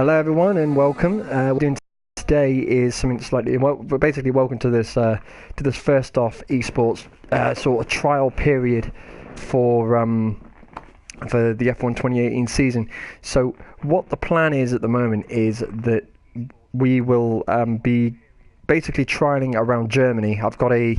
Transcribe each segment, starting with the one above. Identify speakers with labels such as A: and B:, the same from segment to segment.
A: Hello everyone and welcome. What we're doing today is something slightly but basically welcome to this first off esports sort of trial period for the F1 2018 season. So what the plan is at the moment is that we will be basically trialing around Germany. I've got a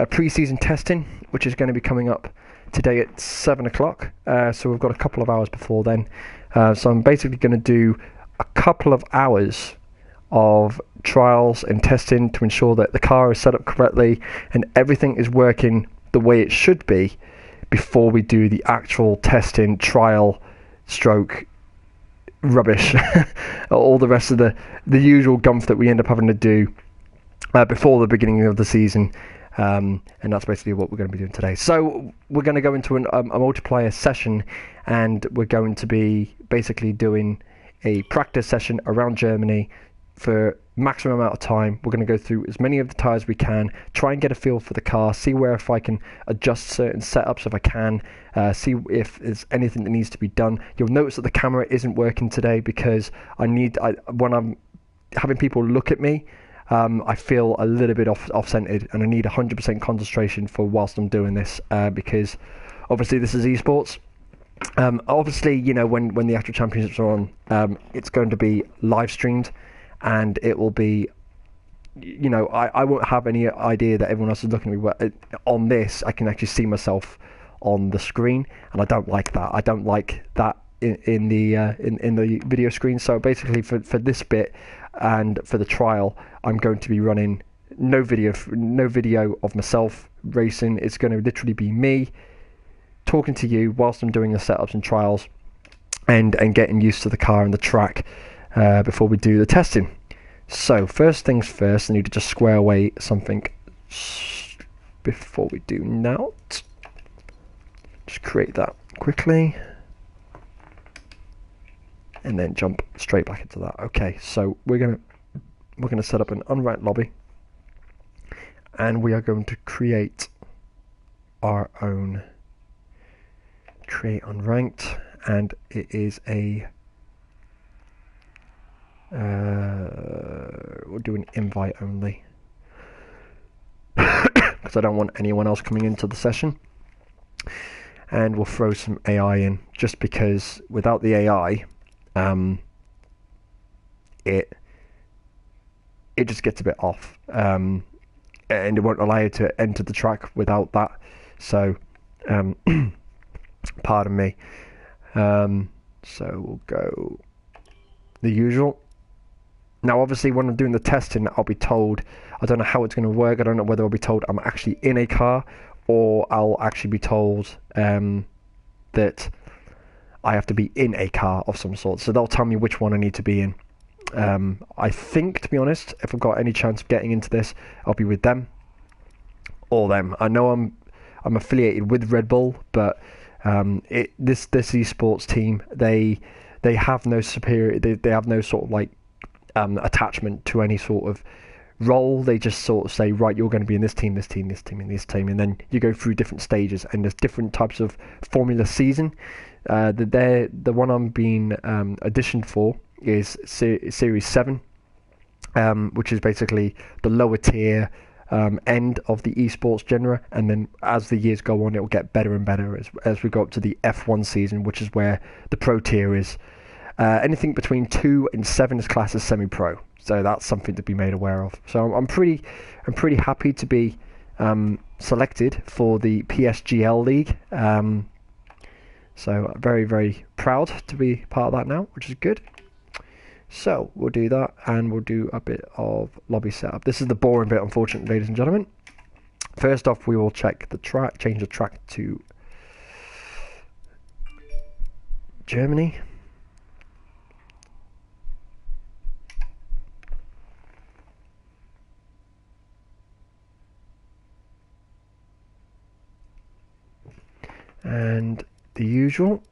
A: pre-season testing which is going to be coming up today at 7 o'clock, so we've got a couple of hours before then. So I'm basically going to do a couple of hours of trials and testing to ensure that the car is set up correctly and everything is working the way it should be before we do the actual testing, trial, stroke, rubbish, all the rest of the usual gumph that we end up having to do before the beginning of the season. And that's basically what we're going to be doing today. So we're going to go into a multiplayer session, and we're going to be basically doing a practice session around Germany for maximum amount of time. We're going to go through as many of the tyres we can, try and get a feel for the car, see where if I can adjust certain setups if I can, see if there's anything that needs to be done. You'll notice that the camera isn't working today because when I'm having people look at me, I feel a little bit off-centered, and I need 100% concentration for whilst I'm doing this, because obviously this is esports. Obviously, you know, when the actual championships are on, it's going to be live streamed, and it will be, you know, I won't have any idea that everyone else is looking at me. But on this, I can actually see myself on the screen, and I don't like that. I don't like that in the video screen. So basically, for this bit and for the trial, I'm going to be running no video of myself racing. It's going to literally be me talking to you whilst I'm doing the setups and trials and getting used to the car and the track before we do the testing. So first things first, I need to just square away something before we do now. Just create that quickly and then jump straight back into that. Okay, so we're gonna set up an unranked lobby, and we are going to create our own create unranked, and it is a we'll do an invite only because I don't want anyone else coming into the session, and we'll throw some AI in just because without the AI it just gets a bit off, and it won't allow you to enter the track without that. So pardon me. So we'll go the usual. Now obviously when I'm doing the testing, I'll be told, I don't know how it's going to work. I don't know whether I'll be told I'm actually in a car, or I'll actually be told that I have to be in a car of some sort. So they'll tell me which one I need to be in. I think, to be honest, if I've got any chance of getting into this, I'll be with them or them. I know I'm affiliated with Red Bull, but this esports team, they have no superior, they have no sort of like attachment to any sort of role. They just sort of say, right, you're going to be in this team, this team, this team, and this team, and then you go through different stages, and there's different types of Formula season. The one I'm being auditioned for is Series 7, which is basically the lower tier end of the esports genre, and then as the years go on, it will get better and better as we go up to the F1 season, which is where the pro tier is. Anything between 2 and 7 is classed as semi-pro, so that's something to be made aware of. So I'm pretty happy to be selected for the PSGL league. So very, very proud to be part of that now, which is good. So we'll do that, and we'll do a bit of lobby setup. This is the boring bit, unfortunately, ladies and gentlemen. First off, we will check the track, change the track to Germany. And the usual.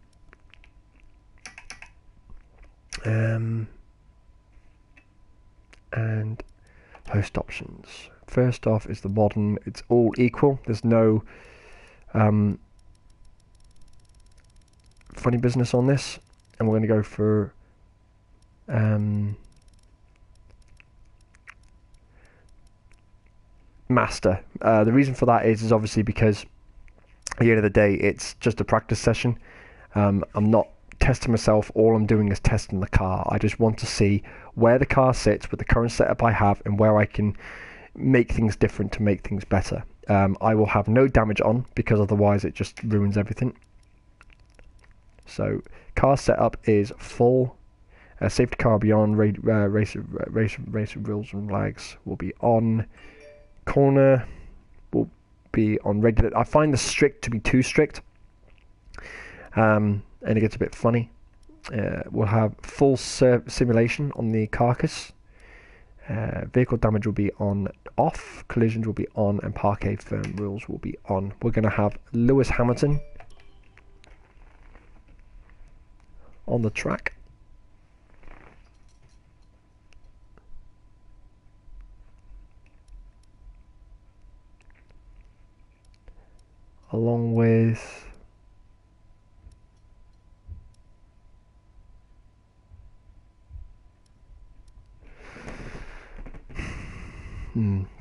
A: And post options. First off is the modern. It's all equal. There's no funny business on this, and we're going to go for Master. The reason for that is obviously because at the end of the day, it's just a practice session. I'm not testing myself. All I'm doing is testing the car. I just want to see where the car sits with the current setup I have and where I can make things different to make things better. I will have no damage on because otherwise it just ruins everything. So car setup is full. Safety car will be on. Race rules and flags will be on. Corner will be on regular. I find the strict to be too strict, and it gets a bit funny. We'll have full simulation on the carcass. Vehicle damage will be on off. Collisions will be on, and parquet firm rules will be on. We're going to have Lewis Hamilton on the track. Along with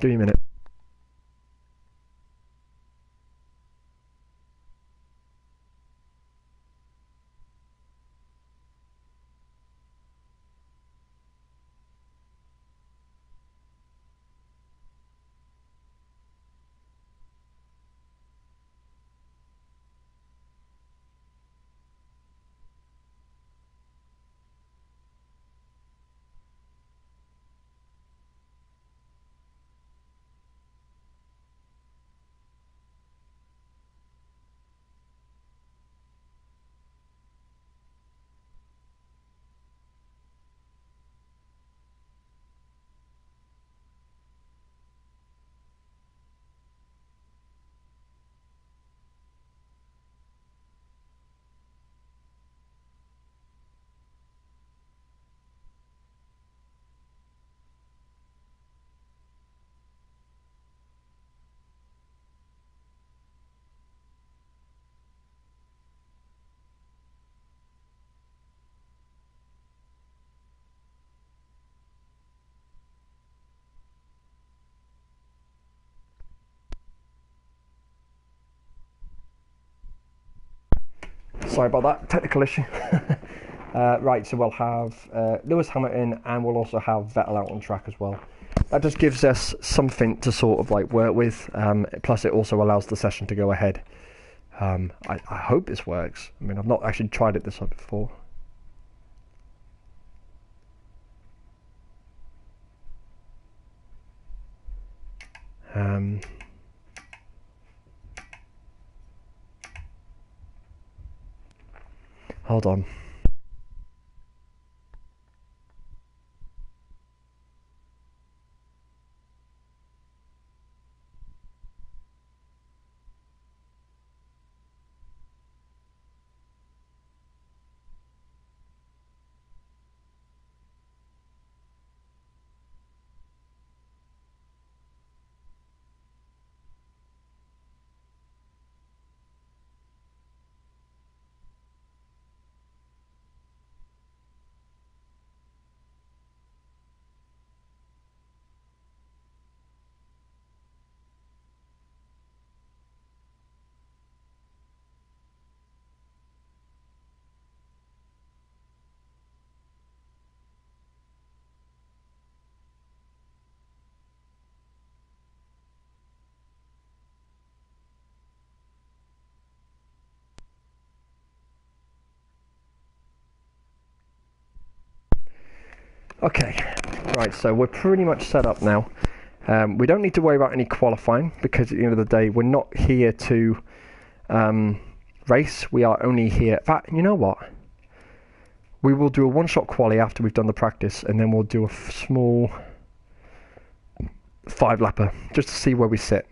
A: give me a minute. Sorry about that technical issue. Right, so we'll have Lewis Hamilton, and we'll also have Vettel out on track as well. That just gives us something to sort of like work with. Plus, it also allows the session to go ahead. I hope this works. I mean, I've not actually tried it this way before. Hold on. Okay, right, so we're pretty much set up now. We don't need to worry about any qualifying because at the end of the day, we're not here to race. We are only here. In fact, you know what? We will do a one-shot quali after we've done the practice, and then we'll do a small 5-lapper just to see where we sit.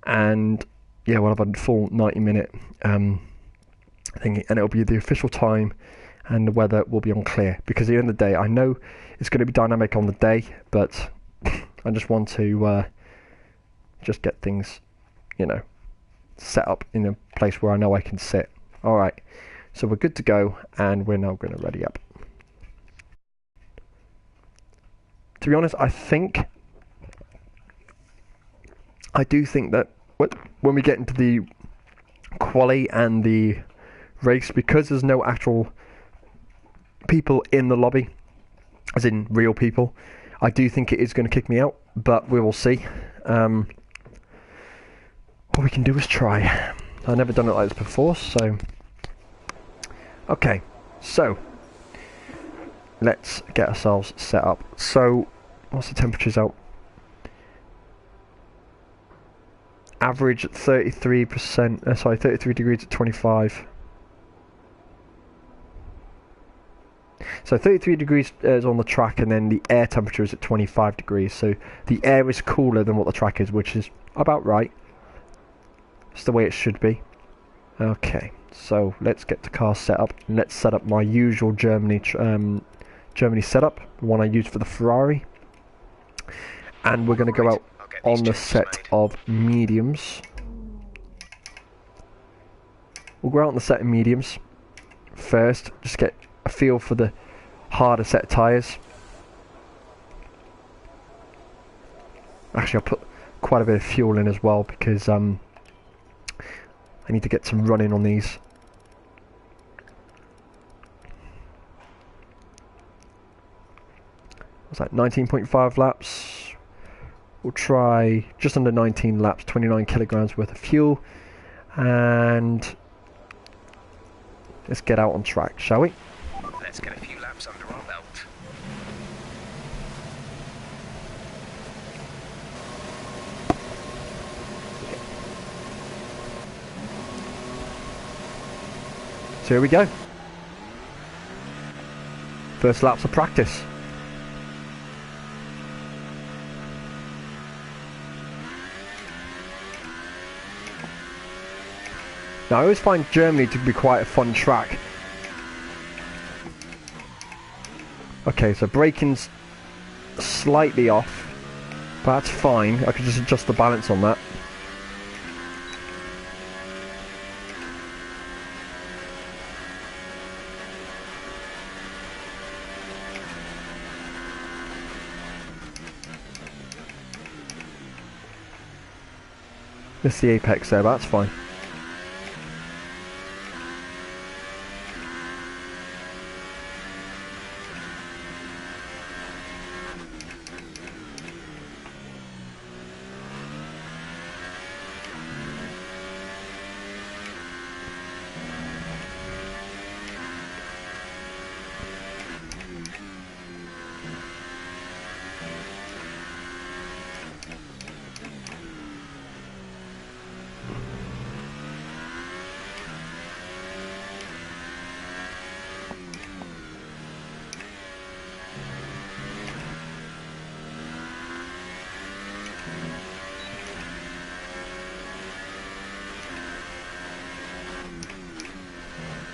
A: And yeah, we'll have a full 90-minute thing, and it'll be the official time. And the weather will be unclear because at the end of the day, I know it's going to be dynamic on the day, but I just want to just get things, set up in a place where I know I can sit. All right, so we're good to go, and we're now going to ready up. to be honest, I do think that when we get into the quali and the race, because there's no actual people in the lobby, as in real people, I do think it is going to kick me out, but we will see. All we can do is try. I've never done it like this before, so... Okay, so... let's get ourselves set up. So, what's the temperatures out? Average 33%, 33 degrees at 25. So 33 degrees is on the track, and then the air temperature is at 25 degrees. So the air is cooler than what the track is, which is about right. It's the way it should be. Okay, so let's get the car set up. And let's set up my usual Germany setup, the one I use for the Ferrari. And we're going to go out on the set of mediums. We'll go out on the set of mediums first, just get a feel for the harder set of tyres. Actually, I'll put quite a bit of fuel in as well, because I need to get some running on these. What's that, 19.5 laps? We'll try just under 19 laps, 29 kilograms worth of fuel, and let's get out on track, shall we?
B: Let's get a few laps under our belt.
A: So here we go. First laps of practice. Now, I always find Germany to be quite a fun track. Okay, so braking's slightly off, but that's fine. I can just adjust the balance on that. Missed the apex there, but that's fine.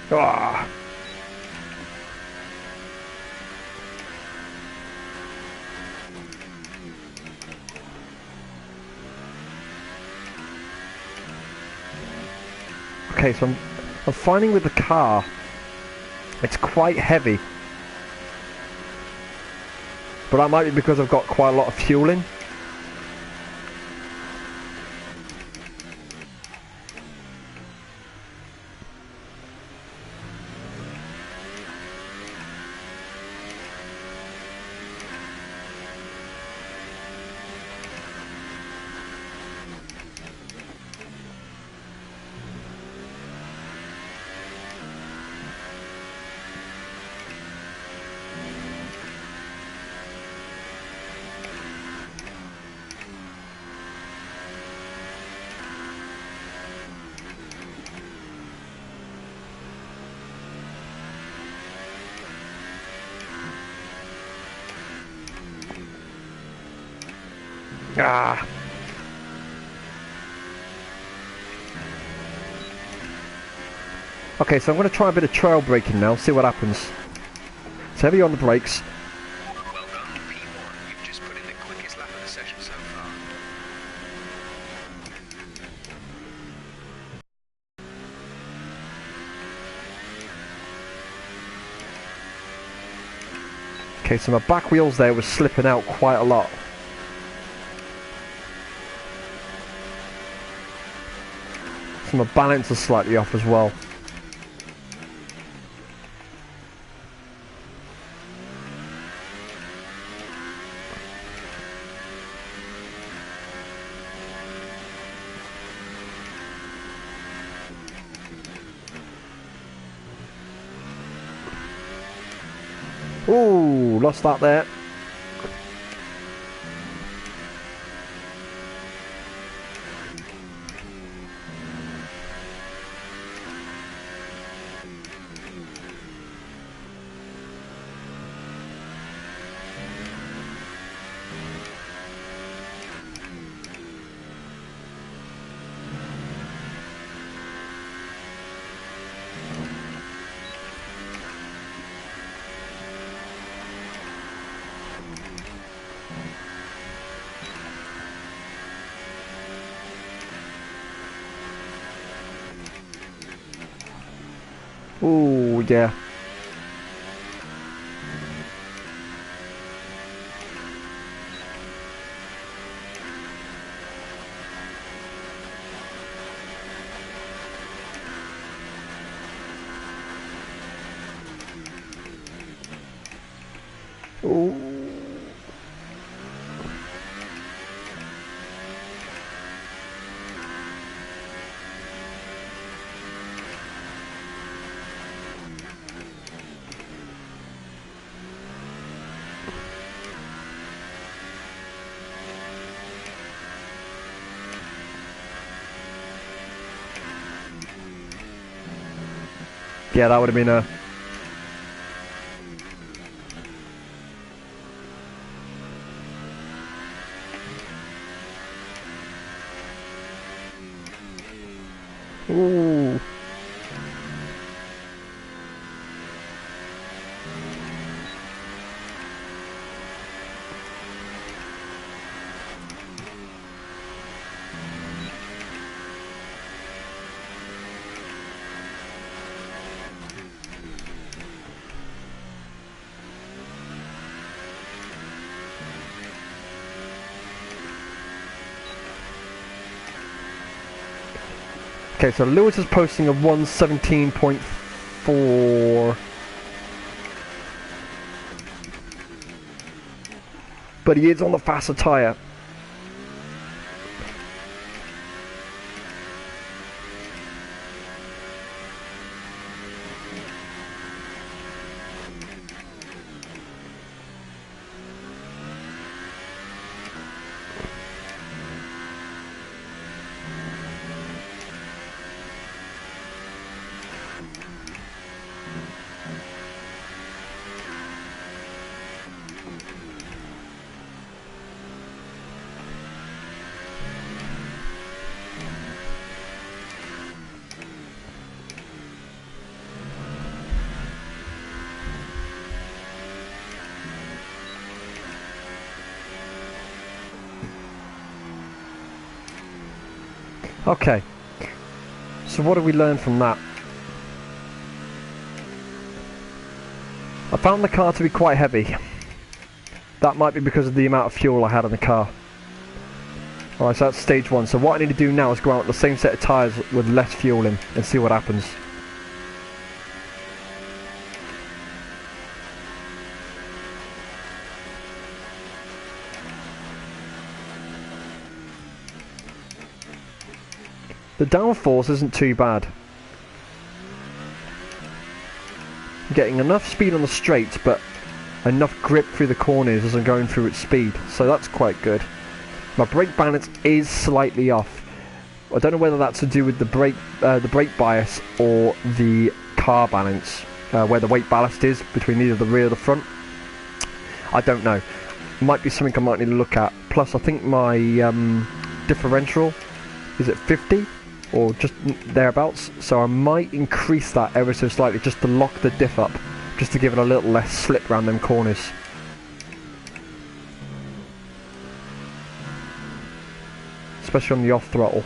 A: Ah. Okay, so I'm finding with the car, it's quite heavy. But that might be because I've got quite a lot of fuel in. Ah. Okay, so I'm going to try a bit of trail braking now, see what happens. It's heavy on the brakes.
B: Well done, P1. You've just put in the quickest lap of the session so far.
A: Okay, so my back wheels there was slipping out quite a lot. So my balance is slightly off as well. Ooh, lost that there. Ooh, yeah. Ooh. Yeah, that would have been a... Ooh. Okay, so Lewis is posting a 117.4, but he is on the faster tyre. Okay, so what did we learn from that? I found the car to be quite heavy. That might be because of the amount of fuel I had in the car. Alright, so that's stage one. So what I need to do now is go out with the same set of tyres with less fuel in and see what happens. The downforce isn't too bad. I'm getting enough speed on the straights, but enough grip through the corners as I'm going through at speed, so that's quite good. My brake balance is slightly off. I don't know whether that's to do with the brake bias or the car balance, where the weight ballast is between either the rear or the front. I don't know. Might be something I might need to look at. Plus, I think my differential is at 50 or just thereabouts, so I might increase that ever so slightly just to lock the diff up, just to give it a little less slip around them corners. Especially on the off throttle.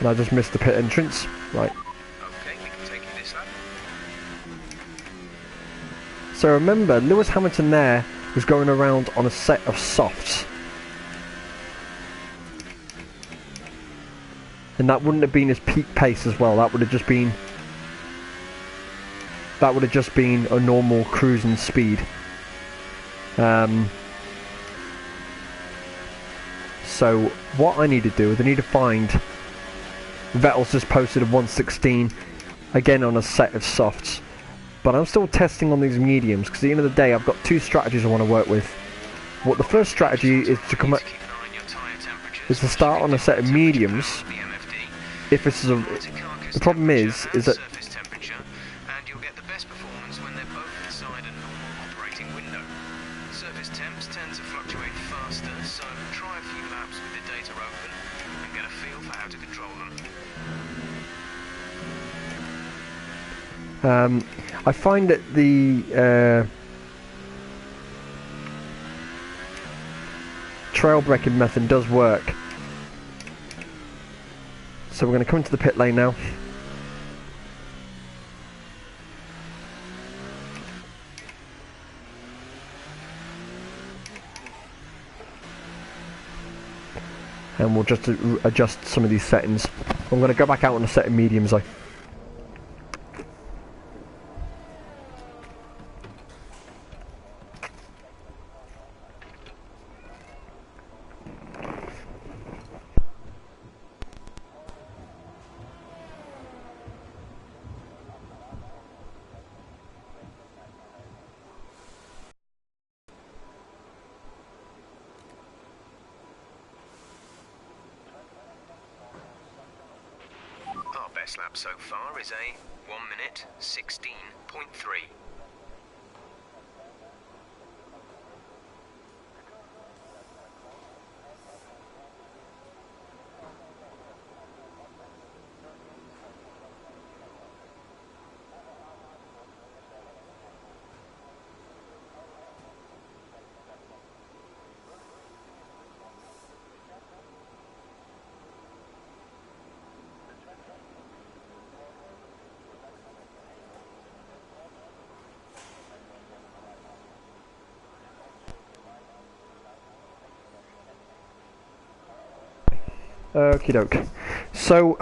A: And I just missed the pit entrance. Right.
B: Okay, we can take you this lap.
A: So remember, Lewis Hamilton there was going around on a set of softs. And that wouldn't have been his peak pace as well. That would have just been a normal cruising speed. So what I need to do is I need to find Vettel's just posted a 116 again on a set of softs. But I'm still testing on these mediums because at the end of the day I've got two strategies I want to work with. What the first strategy is to come is to start on a set of mediums. If this is the problem is that
B: surface temps tend to fluctuate faster, so try a few laps with the data open and get a feel for how to control them.
A: I find that the trail braking method does work. So we're going to come into the pit lane now. And we'll just adjust some of these settings. I'm going to go back out on a set of mediums though.
B: Best lap so far is a 1:16.3.
A: Okie doke. So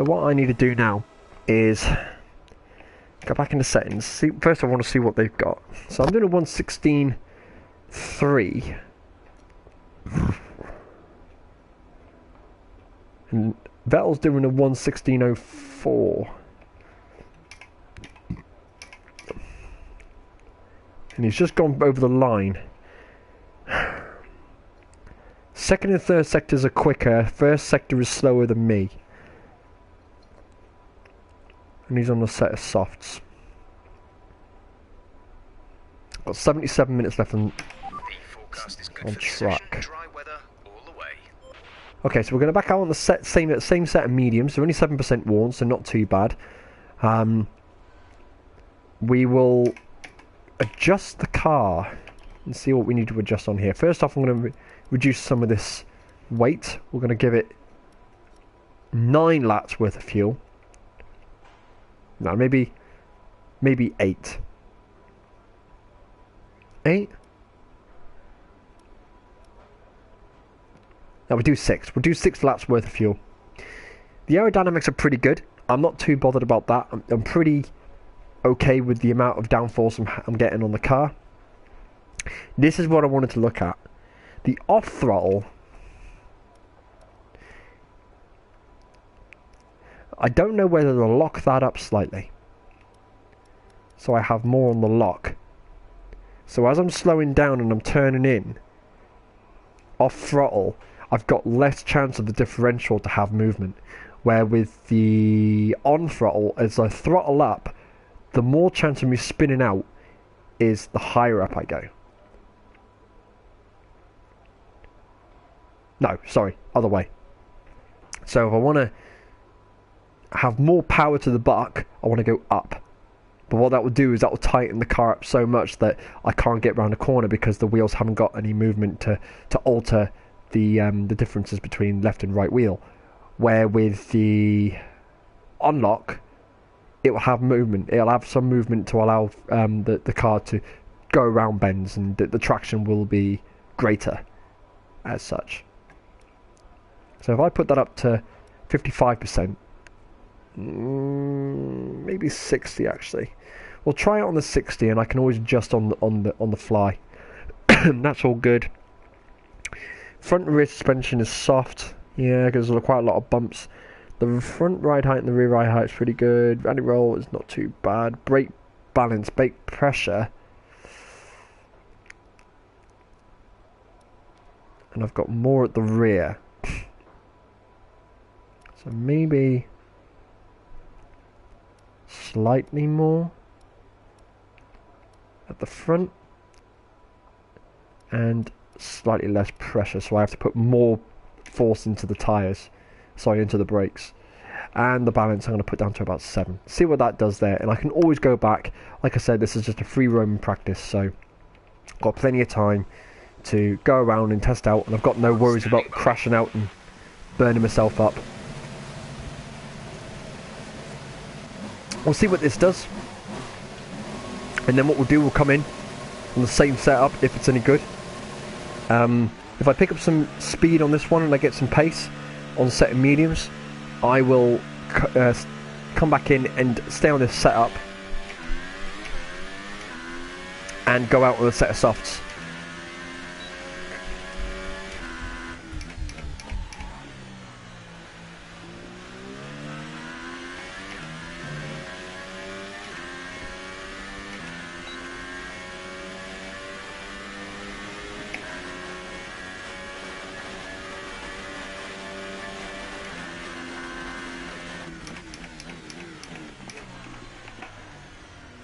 A: what I need to do now is go back into settings. See, first I want to see what they've got. So I'm doing a 116.3 and Vettel's doing a 116.04. And he's just gone over the line. Second and third sectors are quicker. First sector is slower than me. And he's on a set of softs. Got 77 minutes left on track. Okay, so we're going to back out on the same set of mediums. They're only 7% worn, so not too bad. We will adjust the car and see what we need to adjust on here. First off, I'm going to reduce some of this weight. We're going to give it 9 laps worth of fuel. No, maybe 8. 8? No, we'll do 6. We'll do 6 laps worth of fuel. The aerodynamics are pretty good. I'm not too bothered about that. I'm pretty okay with the amount of downforce I'm getting on the car. This is what I wanted to look at. The off throttle. I don't know whether to lock that up slightly, so I have more on the lock. So as I'm slowing down and I'm turning in off throttle, I've got less chance of the differential to have movement. Where with the on throttle, as I throttle up, the more chance of me spinning out is the higher up I go. No, sorry, other way. So if I want to have more power to the buck, I want to go up. But what that will do is that will tighten the car up so much that I can't get around the corner because the wheels haven't got any movement to alter the differences between left and right wheel. where with the unlock, it will have movement. It'll have some movement to allow the car to go around bends, and the traction will be greater as such. So if I put that up to 55%, maybe 60 actually. We'll try it on the 60, and I can always adjust on the fly. That's all good. Front and rear suspension is soft, yeah, because there's quite a lot of bumps. The front ride height and the rear ride height is pretty good. Rally roll is not too bad. Brake balance, brake pressure, and I've got more at the rear. So maybe slightly more at the front, and slightly less pressure, so I have to put more force into the tyres, sorry, into the brakes. And the balance I'm going to put down to about 7. See what that does there, and I can always go back. Like I said, this is just a free roaming practice, so got plenty of time to go around and test out, and I've got no worries about crashing out and burning myself up. We'll see what this does, and then what we'll do, we'll come in on the same setup if it's any good. If I pick up some speed on this one and I get some pace on set of mediums, I will come back in and stay on this setup and go out with a set of softs.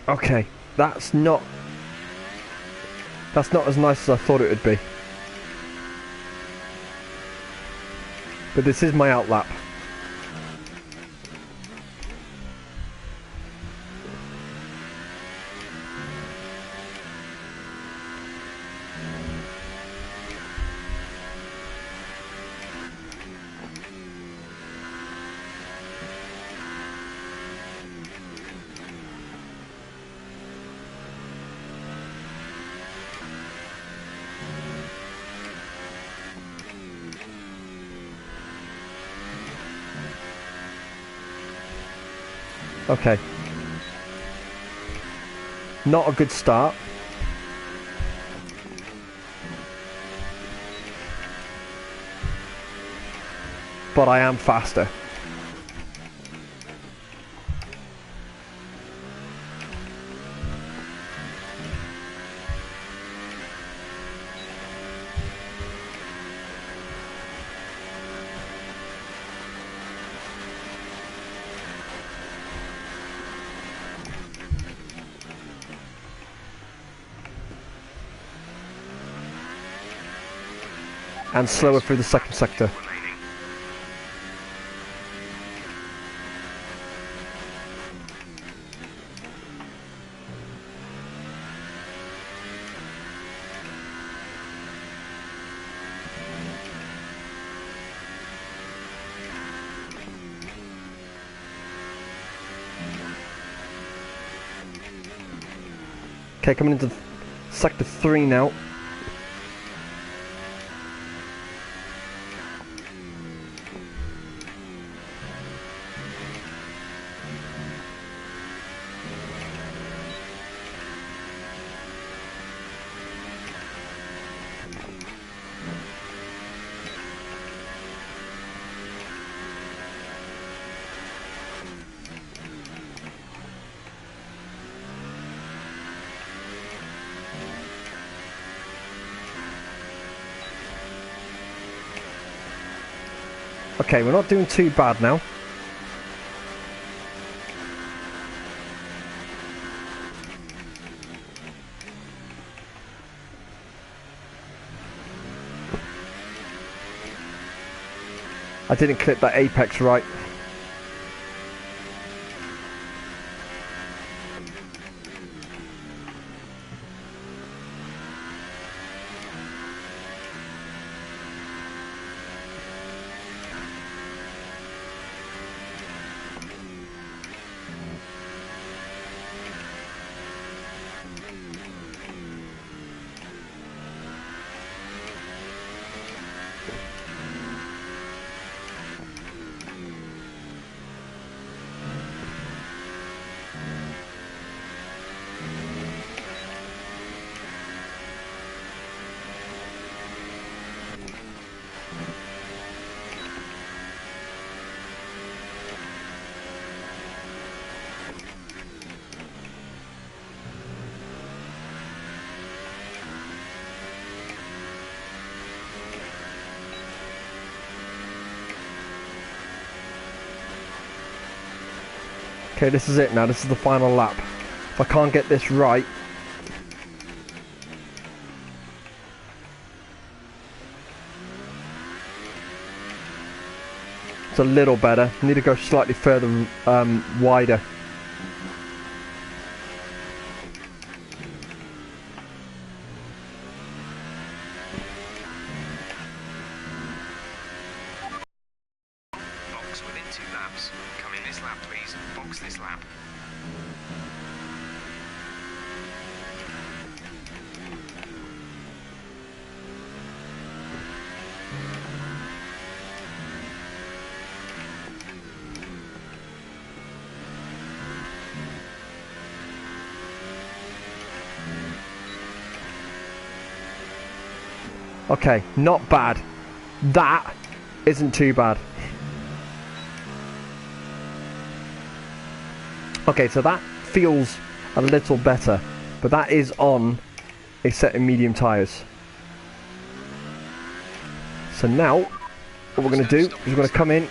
A: Okay, that's not as nice as I thought it would be. But this is my outlap. Okay. Not a good start. But I am faster. And slower through the second sector. Okay, coming into sector 3 now. Okay, we're not doing too bad now. I didn't clip that apex right. Okay, this is it now. This is the final lap. If I can't get this right... It's a little better. I need to go slightly further, wider.
B: Box within 2 laps. Come in this lap, please. Box this lap.
A: Okay, not bad. That isn't too bad. Okay, so that feels a little better, but that is on a set of medium tyres. So now, what we're going to do is we're going to come in.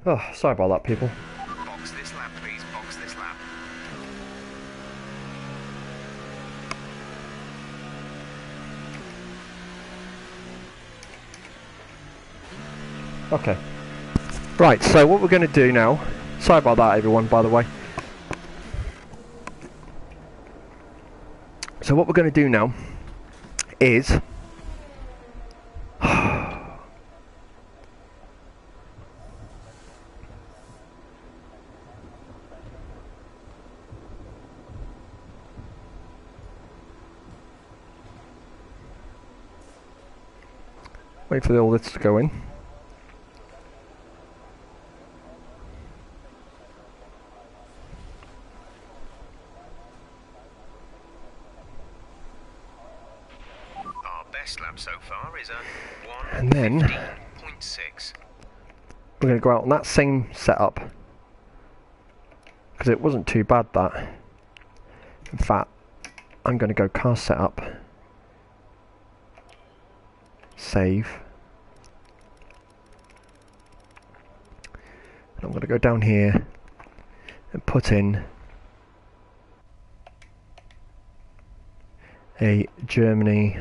A: Oh, sorry about that, people.
B: Box this lap, please. Box this lap.
A: Okay. Right, so what we're going to do now... Sorry about that, everyone, by the way. So what we're going to do now is... Wait for all this to go in.
B: Our best lap so far is a
A: And then
B: 1:15.6.
A: we're going to go out on that same setup. Because it wasn't too bad, that. In fact, I'm going to go car setup. Save. And I'm going to go down here and put in a Germany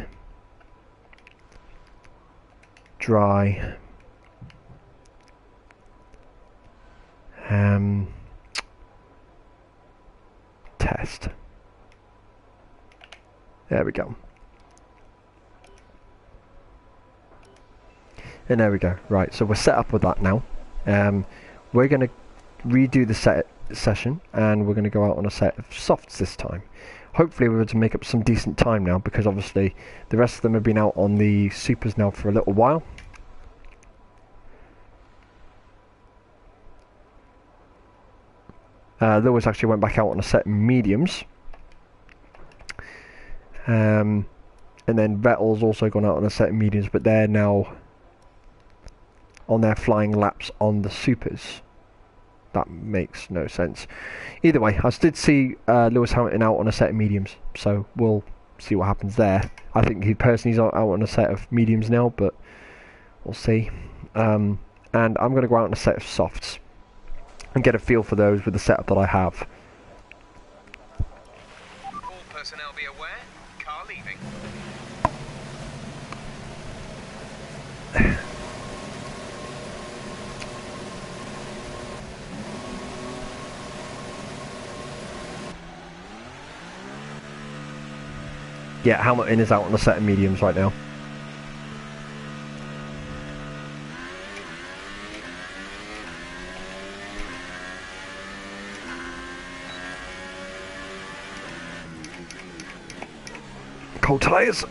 A: dry test. There we go. And there we go. Right, so we're set up with that now. We're going to redo the session, and we're going to go out on a set of softs this time. Hopefully we're able to make up some decent time now, because obviously the rest of them have been out on the supers now for a little while. Lewis actually went back out on a set of mediums. And then Vettel's also gone out on a set of mediums, but they're now on their flying laps on the supers. That makes no sense. Either way, I did see Lewis Hamilton out on a set of mediums, so we'll see what happens there. I think he personally is out on a set of mediums now, but we'll see. And I'm going to go out on a set of softs and get a feel for those with the setup that I have.
B: All personnel be aware. Car leaving.
A: Yeah, Hamilton is out on a set of mediums right now. Cold tyres.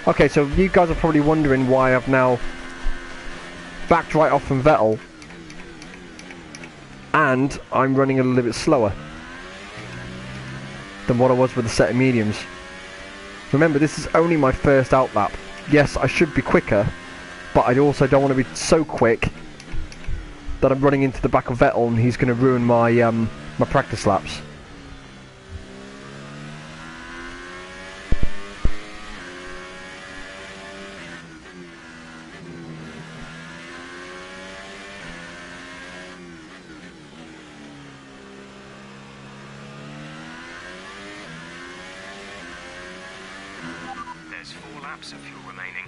A: Okay, so you guys are probably wondering why I've now backed right off from Vettel and I'm running a little bit slower than what I was with the set of mediums. Remember, this is only my first outlap. Yes, I should be quicker, but I also don't want to be so quick that I'm running into the back of Vettel and he's going to ruin my my practice laps.
B: There's 4 laps of fuel remaining.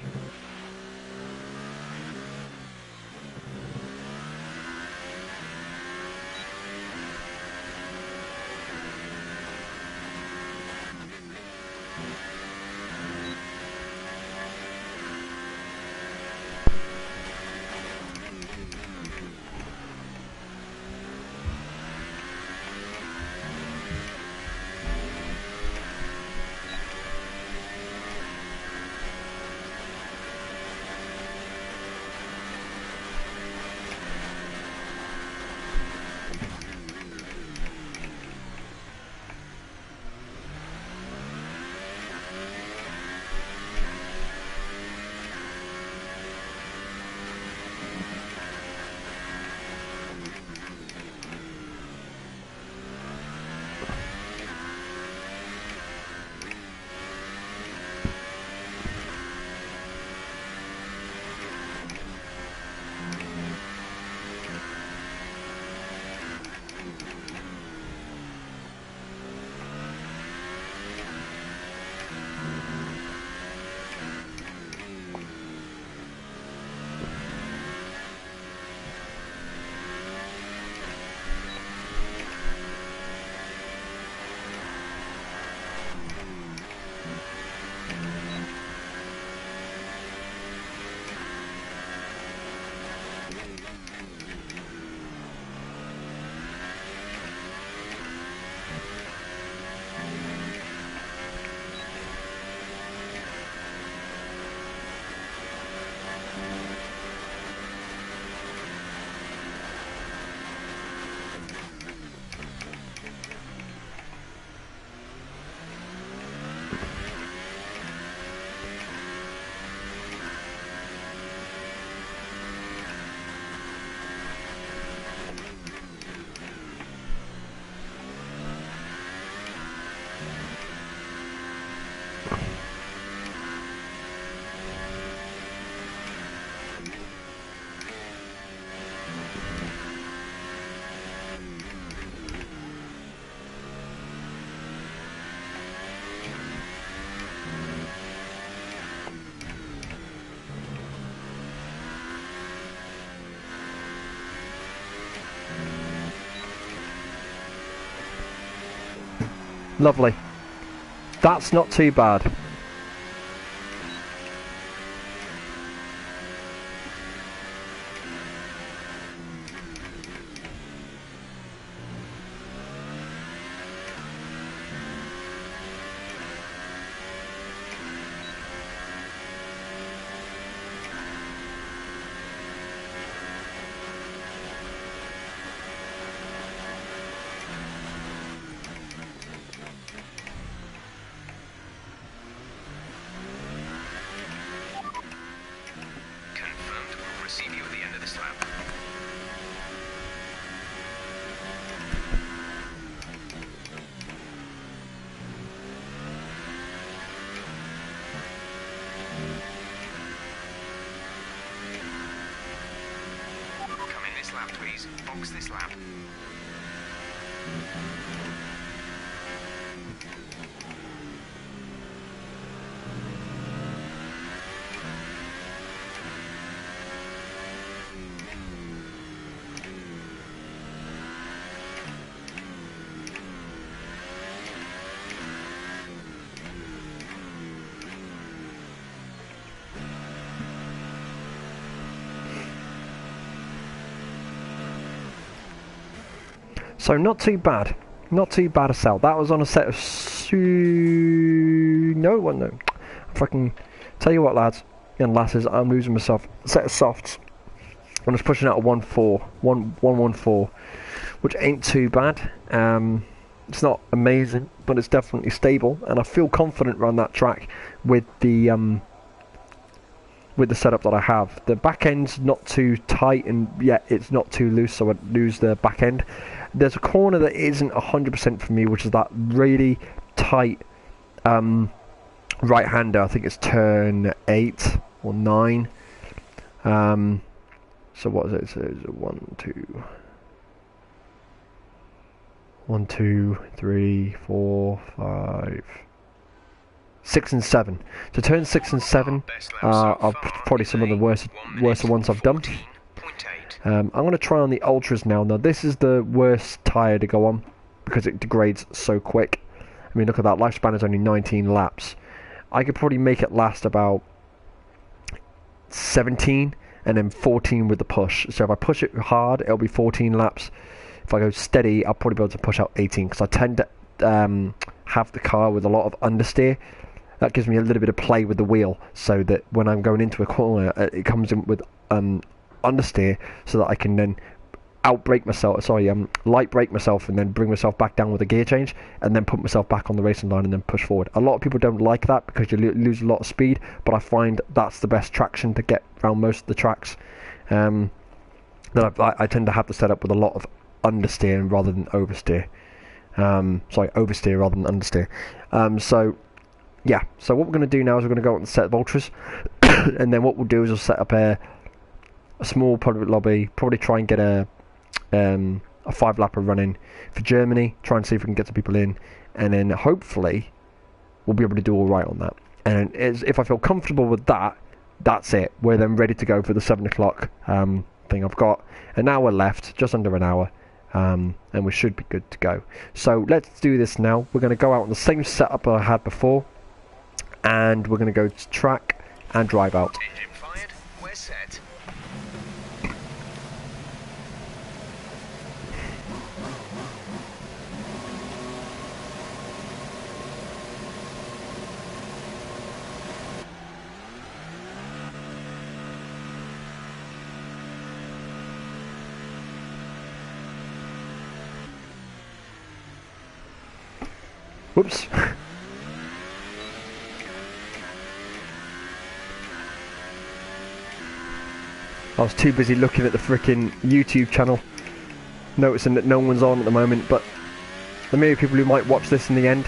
A: Lovely. That's not too bad.
B: Confirmed. We'll receive you at the end of this lap. Come in this lap, please. Box this lap.
A: So not too bad. Not too bad a sell. That was on a set of no one no. Fucking tell you what, lads and lasses, I'm losing myself. A set of softs. I'm just pushing out a 1.14, which ain't too bad. It's not amazing, but it's definitely stable, and I feel confident around that track with the with the setup that I have. The back end's not too tight, and yet it's not too loose, so I lose the back end. There's a corner that isn't 100% for me, which is that really tight right-hander. I think it's turn 8 or 9. So what is it? So it's 1, 2, 3, 4, 5, 6 and 7. So turn 6 and 7 are probably some of the worst ones I've done. I'm going to try on the Ultras now. Now this is the worst tyre to go on because it degrades so quick. I mean, look at that, lifespan is only 19 laps. I could probably make it last about 17 and then 14 with the push. So if I push it hard, it'll be 14 laps. If I go steady, I'll probably be able to push out 18, because I tend to have the car with a lot of understeer. That gives me a little bit of play with the wheel, so that when I'm going into a corner, it comes in with understeer, so that I can then light brake myself and then bring myself back down with a gear change, and then put myself back on the racing line and then push forward. A lot of people don't like that because you lose a lot of speed, but I find that's the best traction to get around most of the tracks. I tend to have the setup with a lot of understeer rather than oversteer. Oversteer rather than understeer. Yeah, so what we're going to do now is we're going to go on the set of Ultras, and then what we'll do is we'll set up a small private lobby, probably try and get a 5-lapper running for Germany, try and see if we can get some people in, and then hopefully we'll be able to do alright on that. And if I feel comfortable with that, that's it. We're then ready to go for the 7 o'clock thing. I've got an hour left, just under an hour, and we should be good to go. So let's do this now. We're going to go out on the same setup I had before, and we're going to go to track and drive out.
B: Engine fired. We're set.
A: Whoops. I was too busy looking at the frickin' YouTube channel, noticing that no one's on at the moment, but there may be people who might watch this in the end.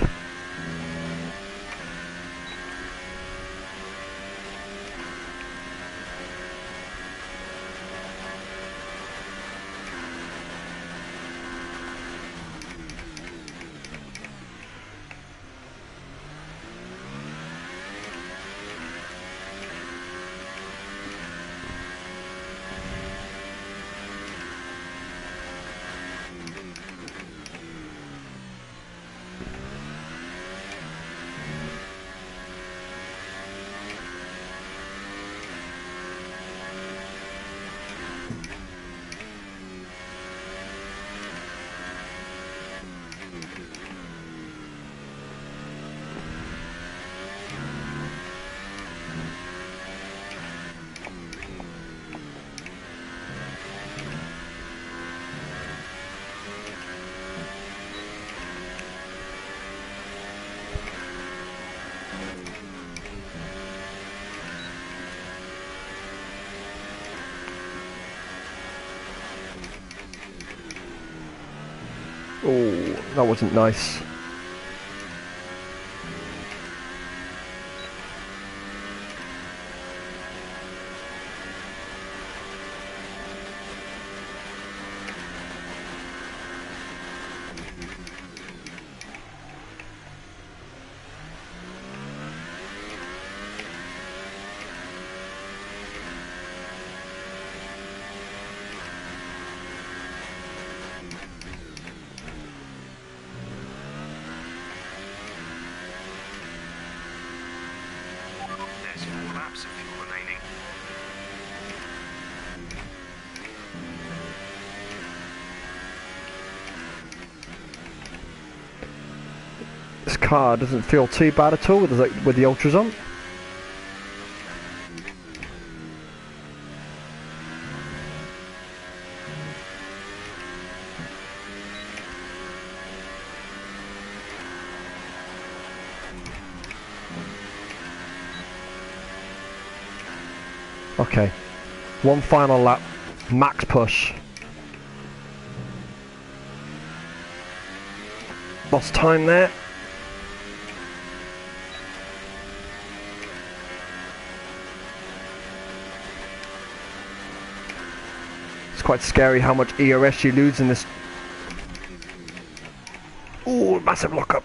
A: Oh, that wasn't nice.
B: There's 4 laps of fuel remaining.
A: This car doesn't feel too bad at all with the Ultras on. Okay. One final lap. Max push. Lost time there. It's quite scary how much ERS you lose in this. Ooh, massive lockup.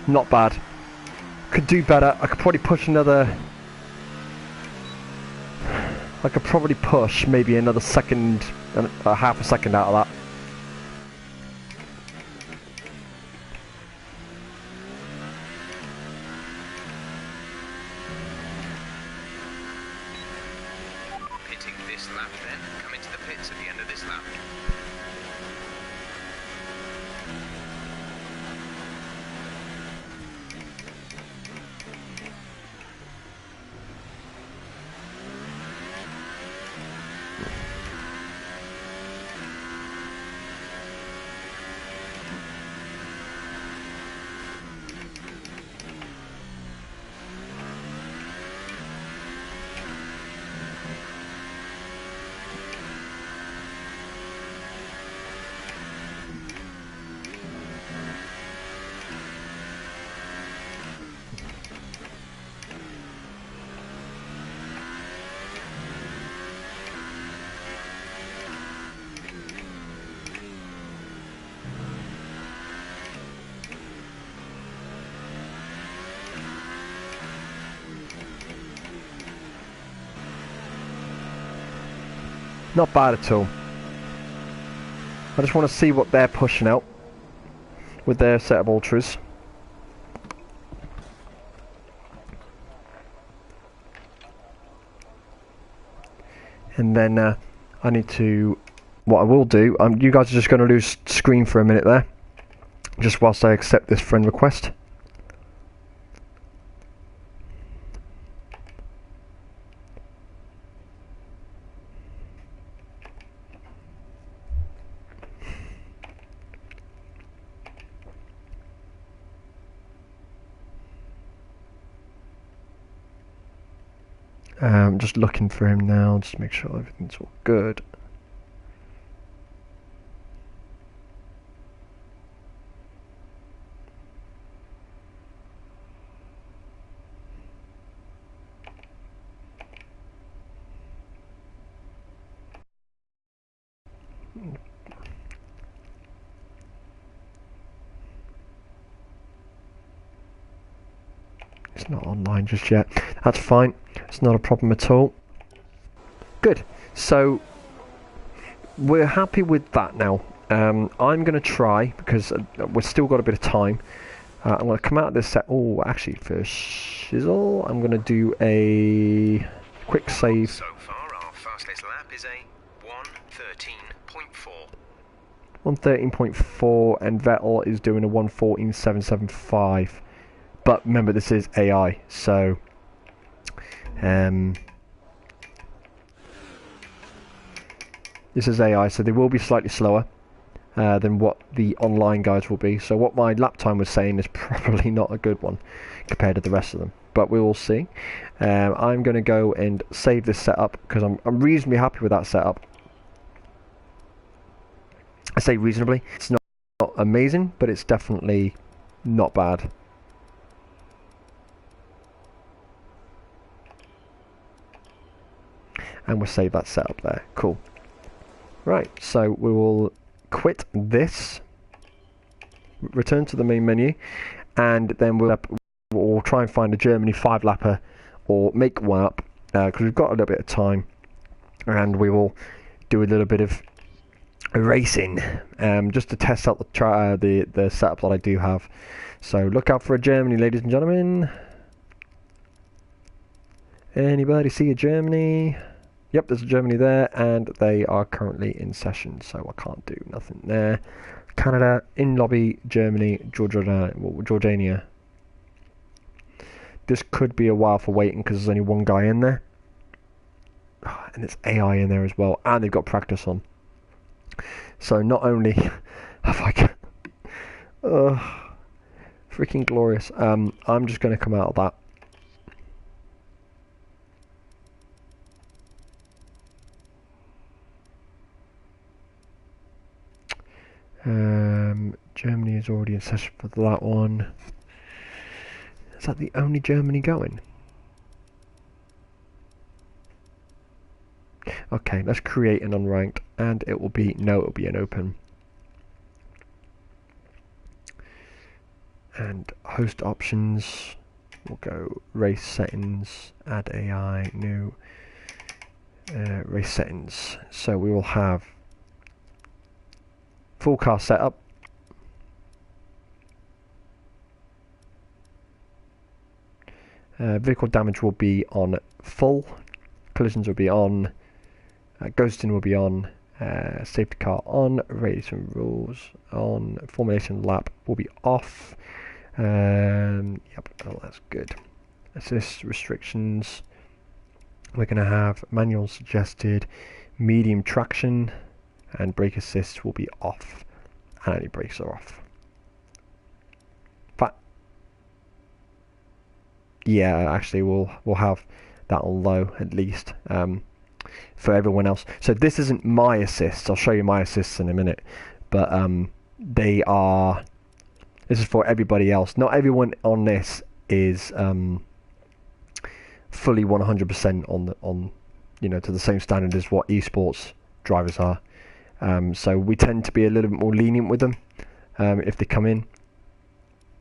A: Not bad. Could do better. I could probably push another. I could probably push maybe another second, half a second out of that.
B: Pitting this lap then. Come into the pits at the end of this lap.
A: Not bad at all. I just want to see what they're pushing out with their set of ultras. And then I need to, what I will do, you guys are just going to lose screen for a minute there, just whilst I accept this friend request. Just looking for him now, just make sure everything's all good. It's not online just yet. That's fine. It's not a problem at all. Good. So we're happy with that now. I'm going to try, because we've still got a bit of time. I'm going to come out of this set. Oh, actually, for shizzle, I'm going to do a quick save.
B: So far, our fastest lap is a 1:13.4.
A: 1:13.4, and Vettel is doing a 1:14.775. But remember, this is AI, so this is AI, so they will be slightly slower than what the online guys will be. So what my lap time was saying is probably not a good one compared to the rest of them, but we will see. I'm going to go and save this setup because I'm reasonably happy with that setup. I say reasonably. It's not amazing, but it's definitely not bad. And we'll save that setup there. Cool. Right, so we will quit this, return to the main menu, and then we'll try and find a Germany 5-lapper or make one up, because we've got a little bit of time, and we will do a little bit of racing, just to test out the setup that I do have. So look out for a Germany, ladies and gentlemen. Anybody see a Germany? Yep, there's a Germany there, and they are currently in session, so I can't do nothing there. Canada, in lobby, Germany, Jordania. This could be a while for waiting because there's only one guy in there. And it's AI in there as well, and they've got practice on. So not only have I freaking glorious. I'm just going to come out of that. Germany is already in session for that one. Is that the only Germany going? Okay, let's create an unranked, and it will be, no, it will be an open. And host options, we'll go race settings, add AI, new race settings. So we will have full car setup. Vehicle damage will be on full, collisions will be on, ghosting will be on, safety car on, racing rules on, formulation lap will be off. Yep, oh, that's good. Assist restrictions, we're going to have manual suggested, medium traction, and brake assist will be off, and any brakes are off. Yeah, actually we'll have that on low at least for everyone else. So this isn't my assists. I'll show you my assists in a minute, but they are. This is for everybody else. Not everyone on this is fully 100% on you know, to the same standard as what esports drivers are. So we tend to be a little bit more lenient with them if they come in.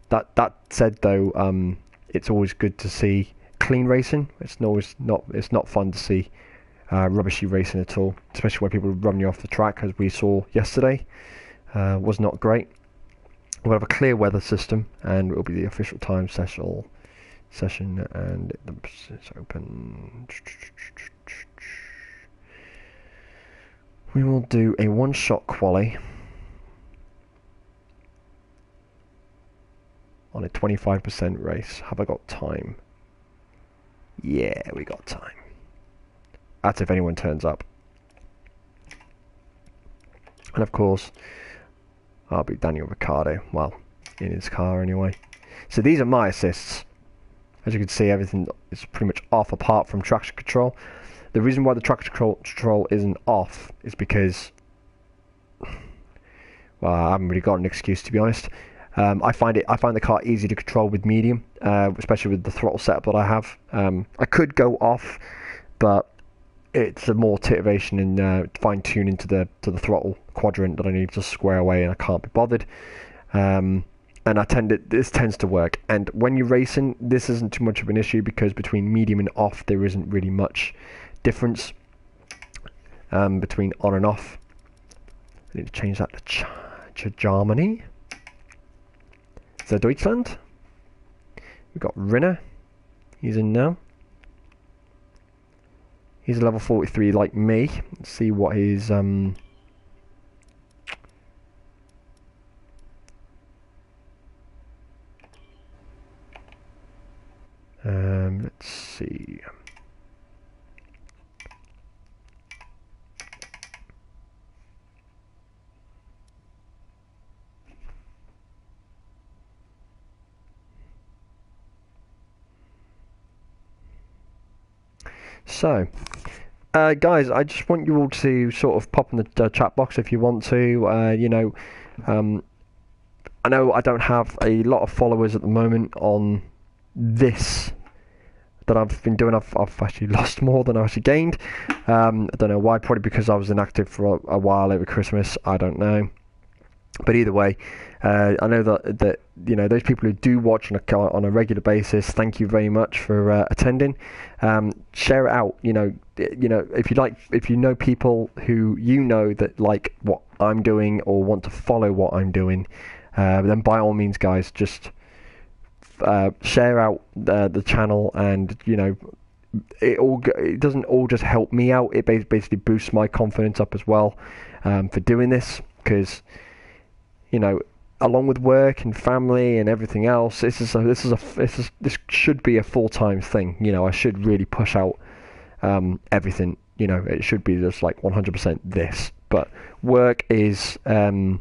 A: That said, though, it's always good to see clean racing. It's not fun to see rubbishy racing at all, especially when people run you off the track, as we saw yesterday. Was not great. We'll have a clear weather system, and it will be the official time session, and it's open. We will do a one-shot quali on a 25% race. Have I got time? Yeah, we got time. That's if anyone turns up. And of course, I'll be Daniel Ricciardo. Well, in his car anyway. So these are my assists. As you can see, everything is pretty much off apart from traction control. The reason why the traction control isn't off is because, well, I haven't really got an excuse, to be honest. I find the car easy to control with medium, especially with the throttle setup that I have. I could go off, but it's a more iteration and fine tuning to the throttle quadrant that I need to square away, and I can't be bothered. And this tends to work. And when you're racing, this isn't too much of an issue, because between medium and off there isn't really much difference between on and off. I need to change that to Germany. So Deutschland. We've got Rinner. He's in now. He's a level 43 like me. Let's see what his let's see. So, guys, I just want you all to sort of pop in the chat box if you want to. You know, I know I don't have a lot of followers at the moment on this that I've been doing. I've actually lost more than I actually gained. I don't know why. Probably because I was inactive for a while over Christmas. I don't know. But either way, I know that those people who do watch on a regular basis, thank you very much for attending. Share it out. If you know people who that like what I'm doing or want to follow what I'm doing, then by all means, guys, just share out the channel, and it doesn't all just help me out. It basically boosts my confidence up as well for doing this, because along with work and family and everything else, this should be a full-time thing. I should really push out everything. It should be just like 100% this. But work is work.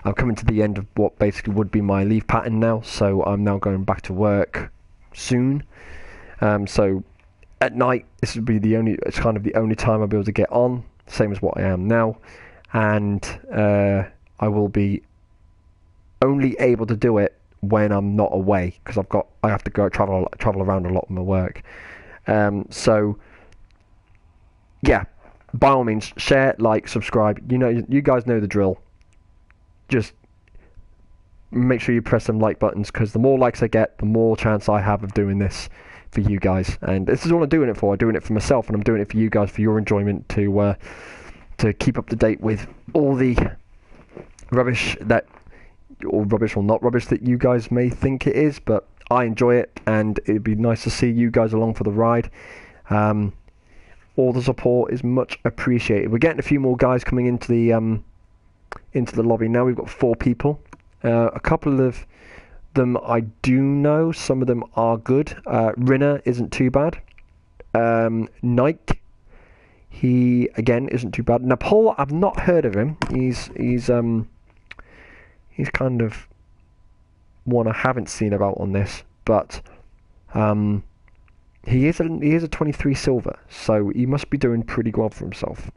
A: I'm coming to the end of what basically would be my leave pattern now, so I'm now going back to work soon. So at night, this would be it's kind of the only time I'll be able to get on, same as what I am now. And I will be only able to do it when I'm not away, because I have to go travel around a lot with my work. So yeah, by all means, share, like, subscribe. You guys know the drill. Just make sure you press some like buttons, because the more likes I get, the more chance I have of doing this for you guys. And this is what I'm doing it for. I'm doing it for myself, and I'm doing it for you guys, for your enjoyment, to keep up to date with all the rubbish or not rubbish that you guys may think it is, but I enjoy it, and it'd be nice to see you guys along for the ride. All the support is much appreciated. We're getting a few more guys coming into the lobby now. We've got 4 people. A couple of them I do know. Some of them are good. Rinner isn't too bad. Nike, he again isn't too bad. Nepal, I've not heard of him. He's kind of one I haven't seen about on this, but he is a 23 silver, so he must be doing pretty well for himself.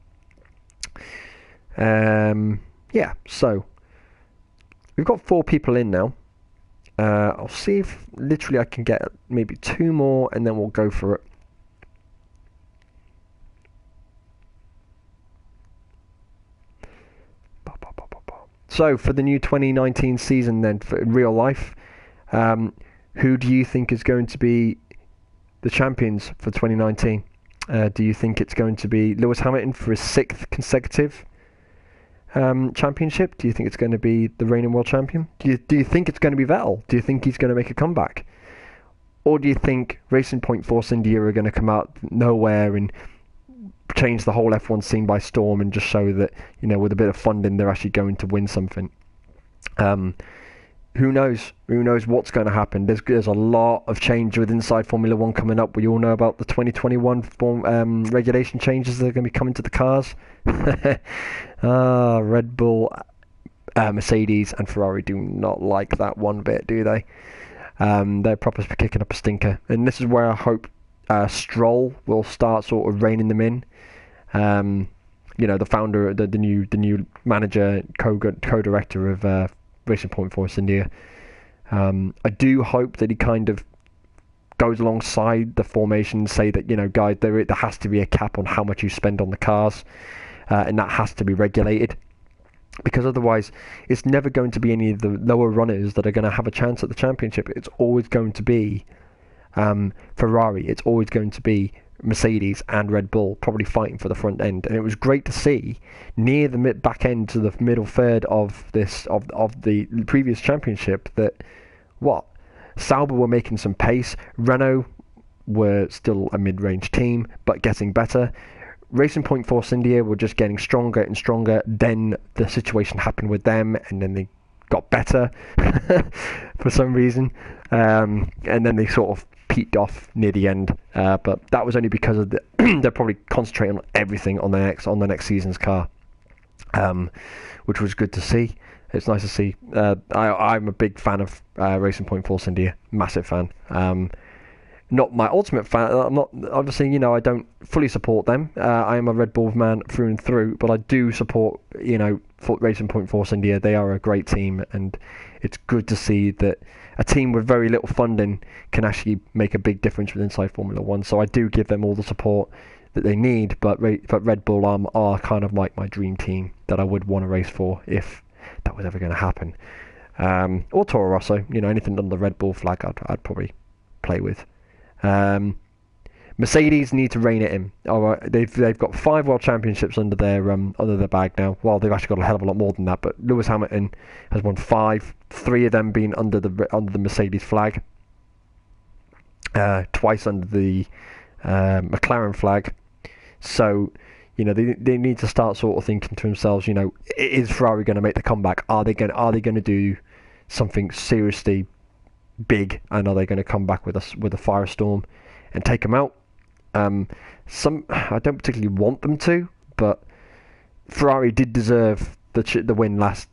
A: Yeah, so we've got 4 people in now. I'll see if literally I can get maybe 2 more, and then we'll go for it. So for the new 2019 season then, for real life, who do you think is going to be the champions for 2019? Do you think it's going to be Lewis Hamilton for his 6th consecutive championship? Do you think it's going to be the reigning world champion? Do you think it's going to be Vettel? Do you think he's going to make a comeback? Or do you think Racing Point Force India are going to come out nowhere and change the whole F1 scene by storm, and just show that, with a bit of funding, they're actually going to win something? Who knows? Who knows what's going to happen? There's a lot of change with inside Formula 1 coming up. We all know about the 2021 regulation changes that are going to be coming to the cars. Red Bull, Mercedes and Ferrari do not like that one bit, do they? They're probably kicking up a stinker. And this is where I hope Stroll will start sort of reining them in. The founder, the new manager, co-director of Racing Point Force India. I do hope that he kind of goes alongside the formation and say that, guys, there has to be a cap on how much you spend on the cars, and that has to be regulated, because otherwise it's never going to be any of the lower runners that are going to have a chance at the championship. It's always going to be Ferrari, it's always going to be Mercedes and Red Bull probably fighting for the front end. And it was great to see near the back end to the middle third of the previous championship that Sauber were making some pace. Renault were still a mid-range team but getting better. Racing Point Force India were just getting stronger and stronger. Then the situation happened with them, and then they got better for some reason, and then they sort of peaked off near the end, but that was only because of they're probably concentrating on everything on the next season's car, which was good to see. It's nice to see. I'm a big fan of Racing Point Force India, massive fan. Not my ultimate fan. I'm not, obviously, I don't fully support them. I am a Red Bull man through and through, but I do support, Racing Point Force India. They are a great team, and it's good to see that a team with very little funding can actually make a big difference with inside Formula 1. So I do give them all the support that they need, but Red Bull are kind of like my dream team that I would want to race for if that was ever going to happen. Or Toro Rosso, anything under the Red Bull flag, I'd probably play with. Mercedes need to rein it in. All right, they've got 5 world championships under their bag now. Well, they've actually got a hell of a lot more than that. But Lewis Hamilton has won 5, 3 of them being under the Mercedes flag, twice under the McLaren flag. So, they need to start sort of thinking to themselves, is Ferrari going to make the comeback? Are they going to do something seriously big, and are they going to come back with a firestorm and take them out? I don't particularly want them to, but Ferrari did deserve the win last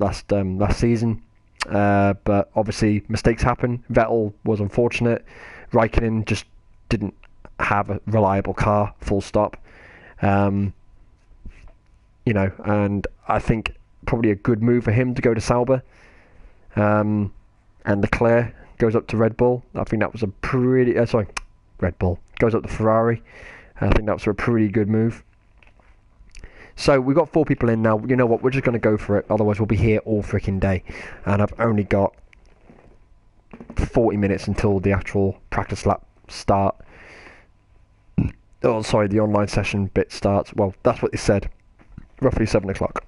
A: season. But obviously mistakes happen. Vettel was unfortunate. Raikkonen just didn't have a reliable car. Full stop. And I think probably a good move for him to go to Sauber. And Leclerc goes up to Red Bull. I think that was a pretty... Red Bull goes up to Ferrari. I think that was a pretty good move. So we've got 4 people in now. You know what? We're just going to go for it. Otherwise, we'll be here all freaking day. And I've only got 40 minutes until the actual practice lap start. Oh, sorry, the online session bit starts. Well, that's what they said. Roughly 7 o'clock.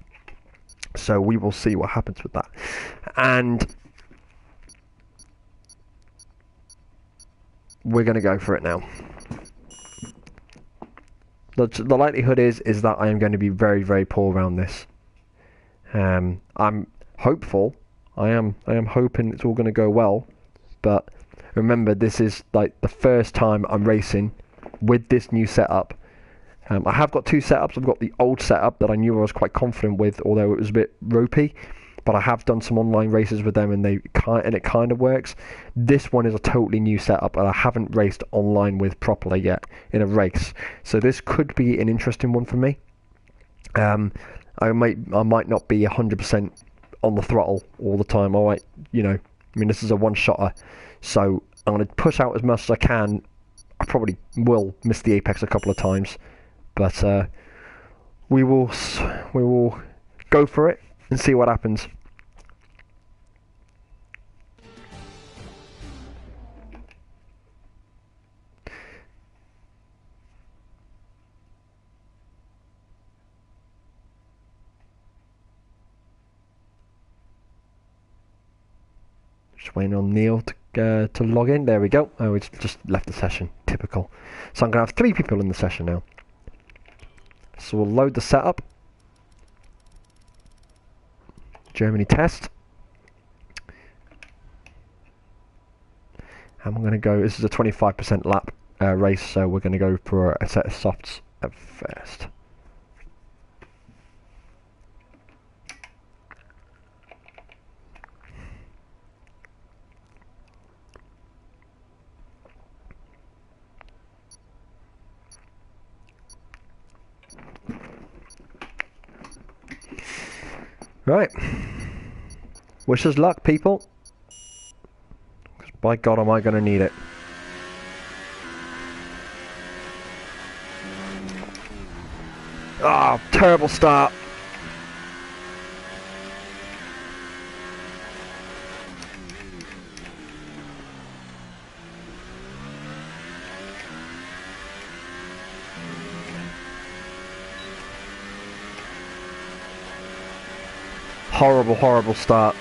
A: So we will see what happens with that. And we're going to go for it now. The likelihood is that I am going to be very, very poor around this. I'm hopeful. I am hoping it's all going to go well. But remember, this is like the first time I'm racing with this new setup. I have got 2 setups. I've got the old setup that I knew I was quite confident with, although it was a bit ropey. But I have done some online races with them, and it kind of works. This one is a totally new setup, and I haven't raced online with properly yet in a race. So this could be an interesting one for me. I might not be 100% on the throttle all the time. This is a one-shotter, so I'm going to push out as much as I can. I probably will miss the apex a couple of times, but we will go for it and see what happens. Just waiting on Neil to log in. There we go. Oh, it's just left the session. Typical. So I'm going to have 3 people in the session now. So we'll load the setup. Germany test. And we're going to go, this is a 25% lap race, so we're going to go for a set of softs at first. Right. Wish us luck, people. 'Cause by God, am I going to need it. Ah, terrible start. Horrible, horrible start.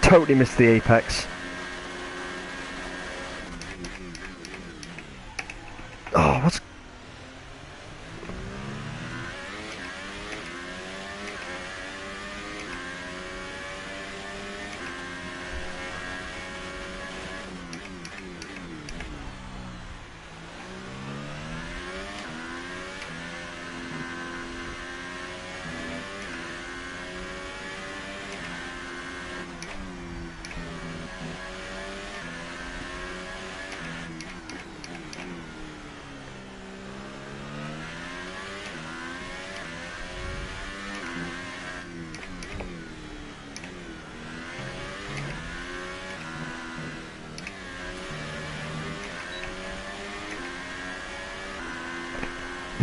A: Totally missed the apex. Oh, what's...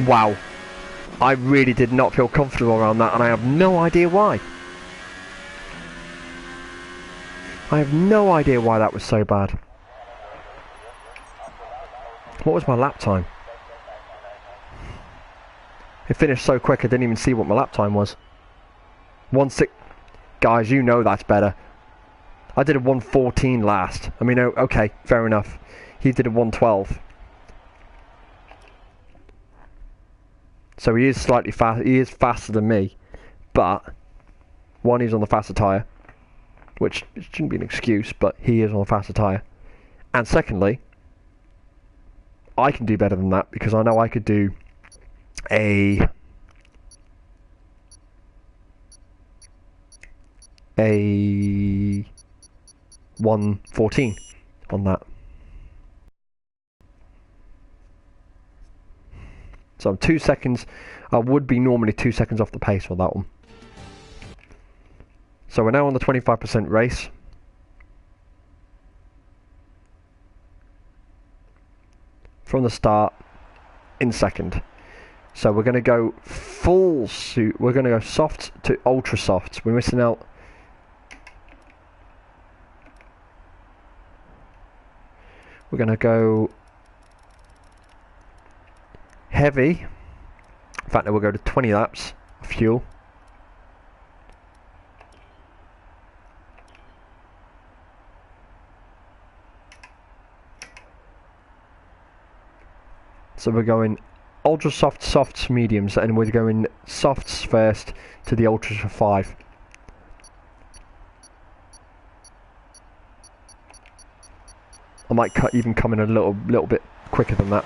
A: Wow. I really did not feel comfortable around that, and I have no idea why. I have no idea why that was so bad. What was my lap time? It finished so quick I didn't even see what my lap time was. 1:6. Guys, you know that's better. I did a 1:14 last. I mean, okay, fair enough. He did a 1:12. So he is slightly fast. He is faster than me, but one, he's on the faster tyre, which shouldn't be an excuse, but he is on a faster tyre. And secondly, I can do better than that because I know I could do a 1:14 on that. So I'm 2 seconds. I would be normally 2 seconds off the pace for that one. So we're now on the 25% race. From the start, in second. So we're going to go full suit. We're going to go soft to ultra soft. We're missing out. We're going to go heavy. In fact, we'll go to 20 laps of fuel. So we're going ultra soft, softs, mediums, and we're going softs first to the ultras for 5. I might even come in a little bit quicker than that.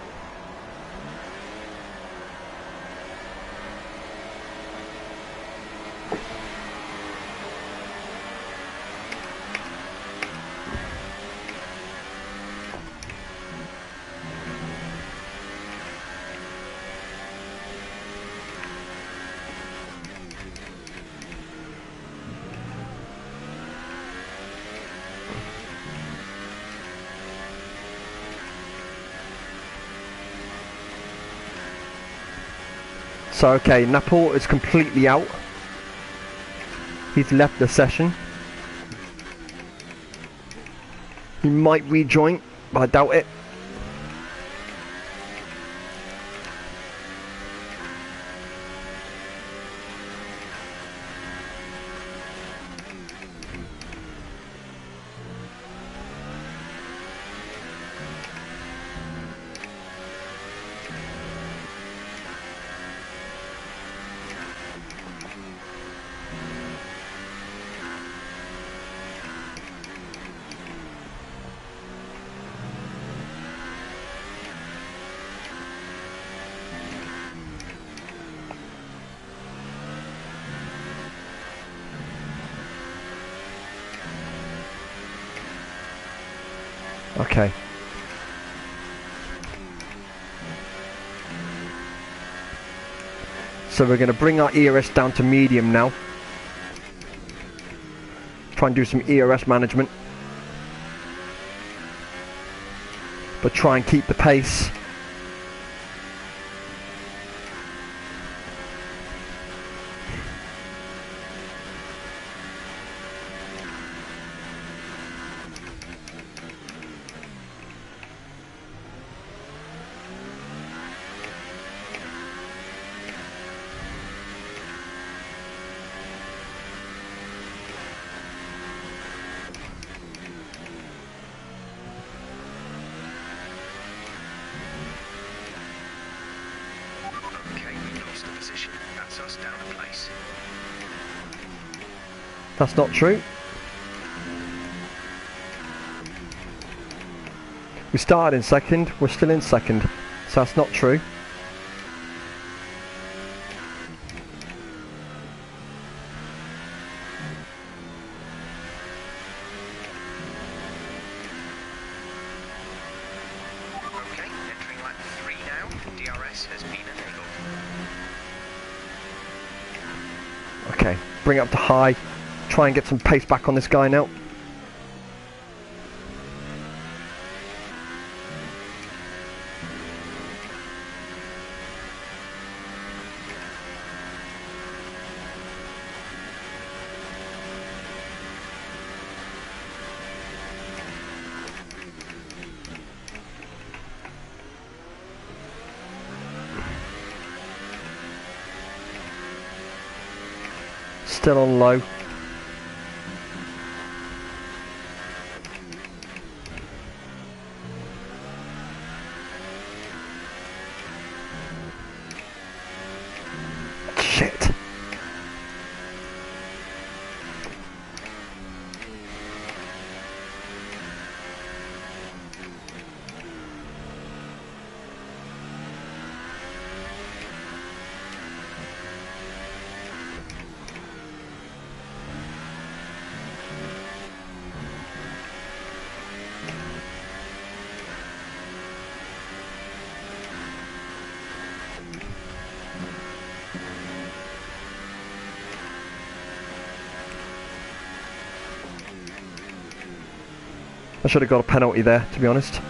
A: So okay, Napol is completely out. He's left the session. He might rejoin, but I doubt it. Okay. So we're going to bring our ERS down to medium now. Try and do some ERS management. But try and keep the pace. That's not true. We started in second, we're still in second, so that's not true.
B: Okay, entering lap 3 now. DRS has been enabled.
A: Okay, bring it up to high. Try and get some pace back on this guy now. still on low. Shit. I should have got a penalty there, to be honest.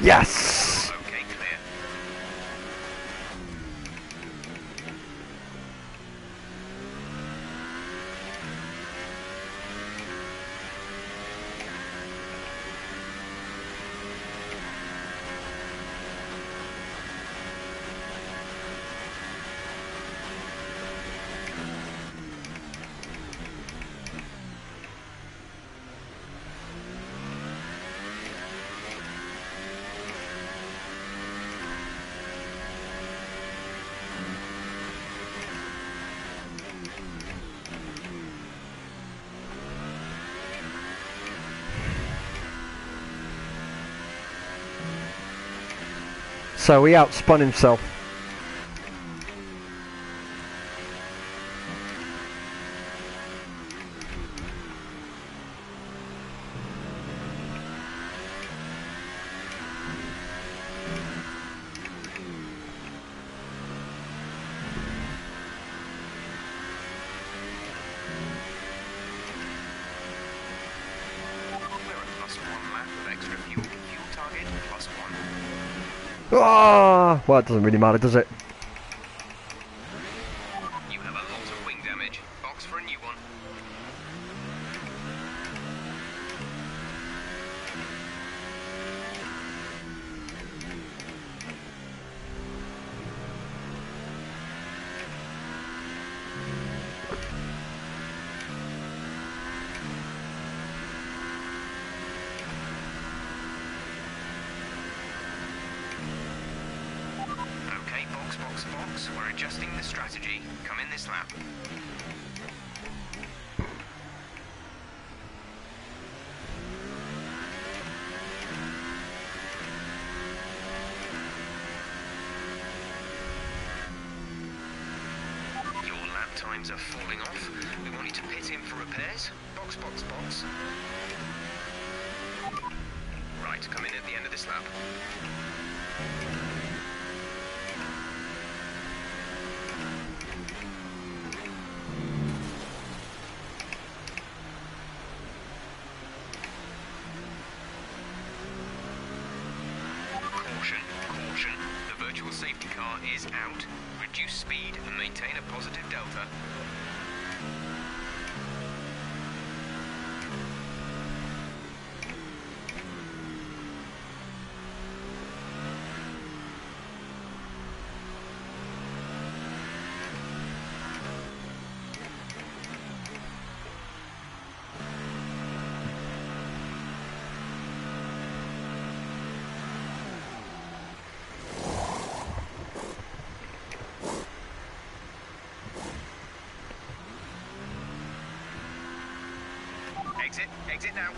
A: Yes!
B: Okay, clear.
A: So he outspun himself.
B: We're at +1 lap of extra fuel. Fuel target +1.
A: Ah, well, it doesn't really matter, does it?
B: You have a lot of wing damage. Box for a new one. Okay, box, box, box. We're adjusting the strategy. Come in this lap. Your lap times are falling off. We want you to pit in for repairs. Box, box, box. Right, come in at the end of this lap. Caution, caution. The virtual safety car is out. Reduce speed and maintain a positive delta. Exit. Exit now.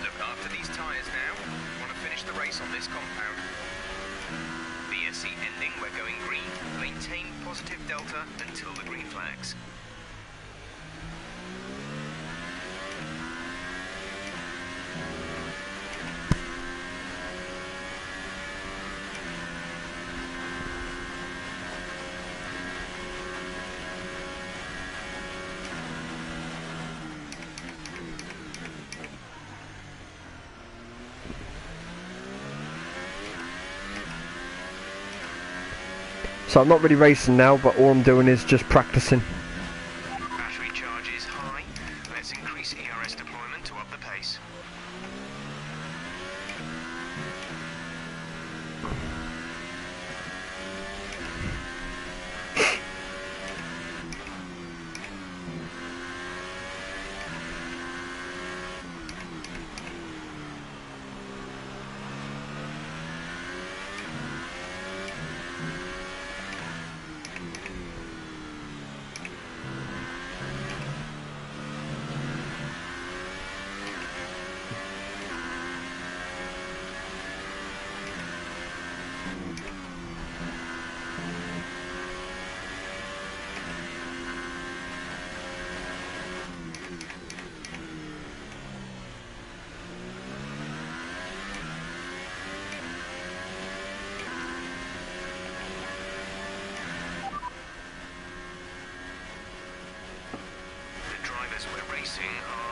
B: Look after these tyres now. Want to finish the race on this compound. BSC ending, we're going green. Maintain positive delta until the green flags.
A: So I'm not really racing now, but all I'm doing is just practicing.
B: Battery charge is high. Let's increase ERS deployment to up the pace. We're racing are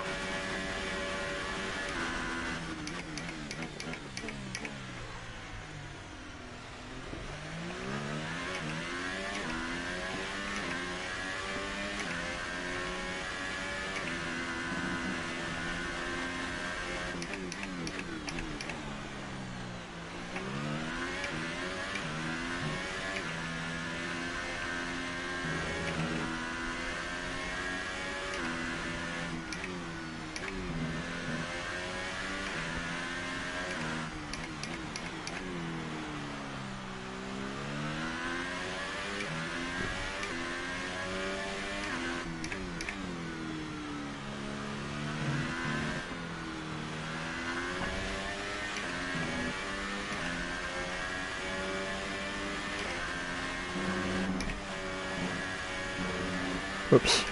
A: Oops.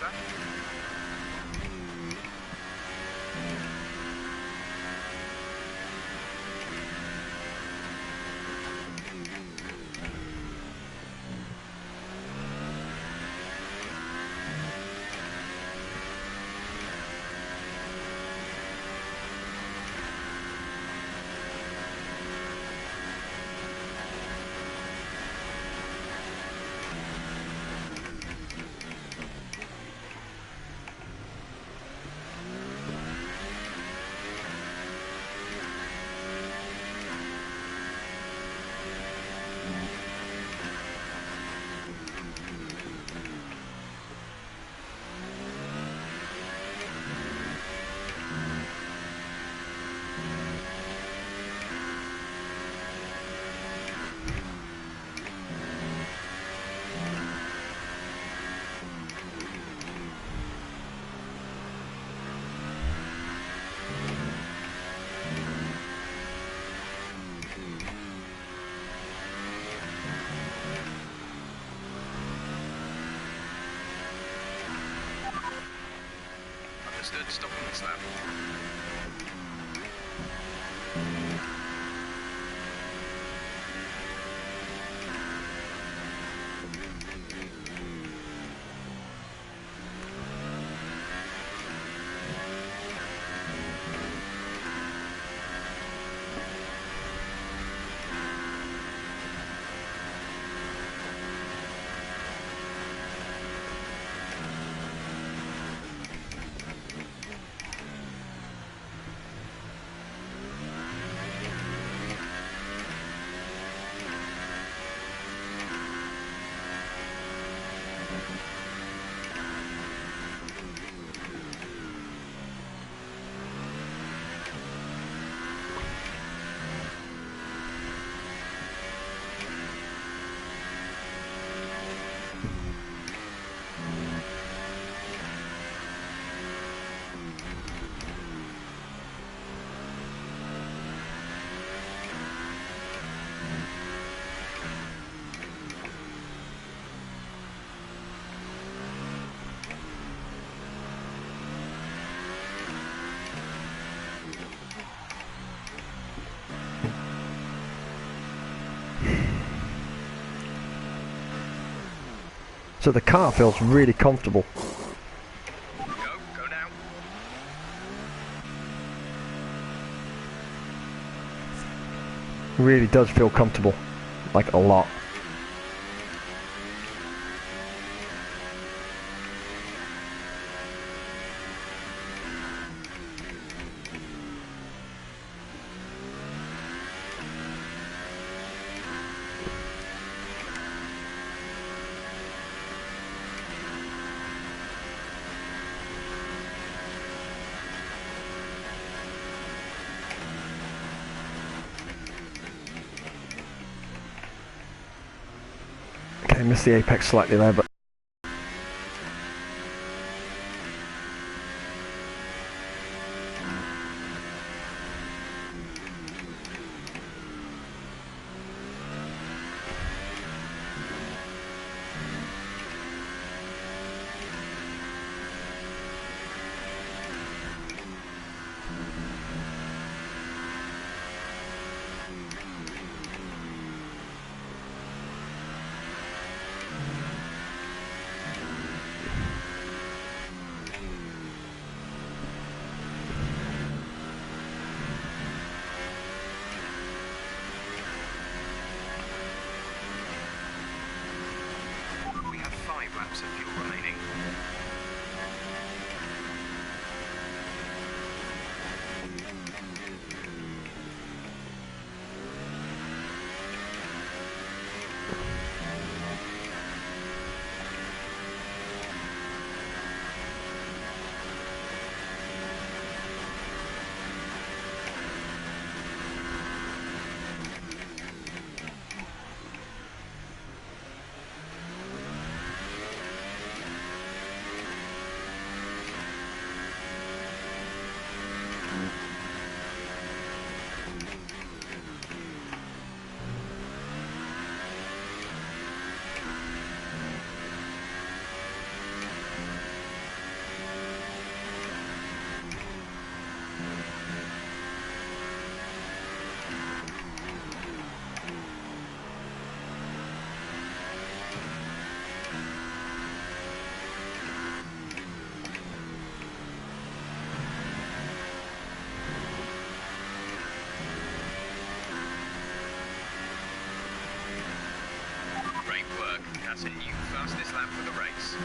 B: sir. Understood, stopping this lap.
A: So the car feels really comfortable.
B: Go now.
A: Really does feel comfortable, like a lot. Okay, missed the apex slightly there, but
B: We have 5 laps of fuel remaining. That's a new fastest lap for the race.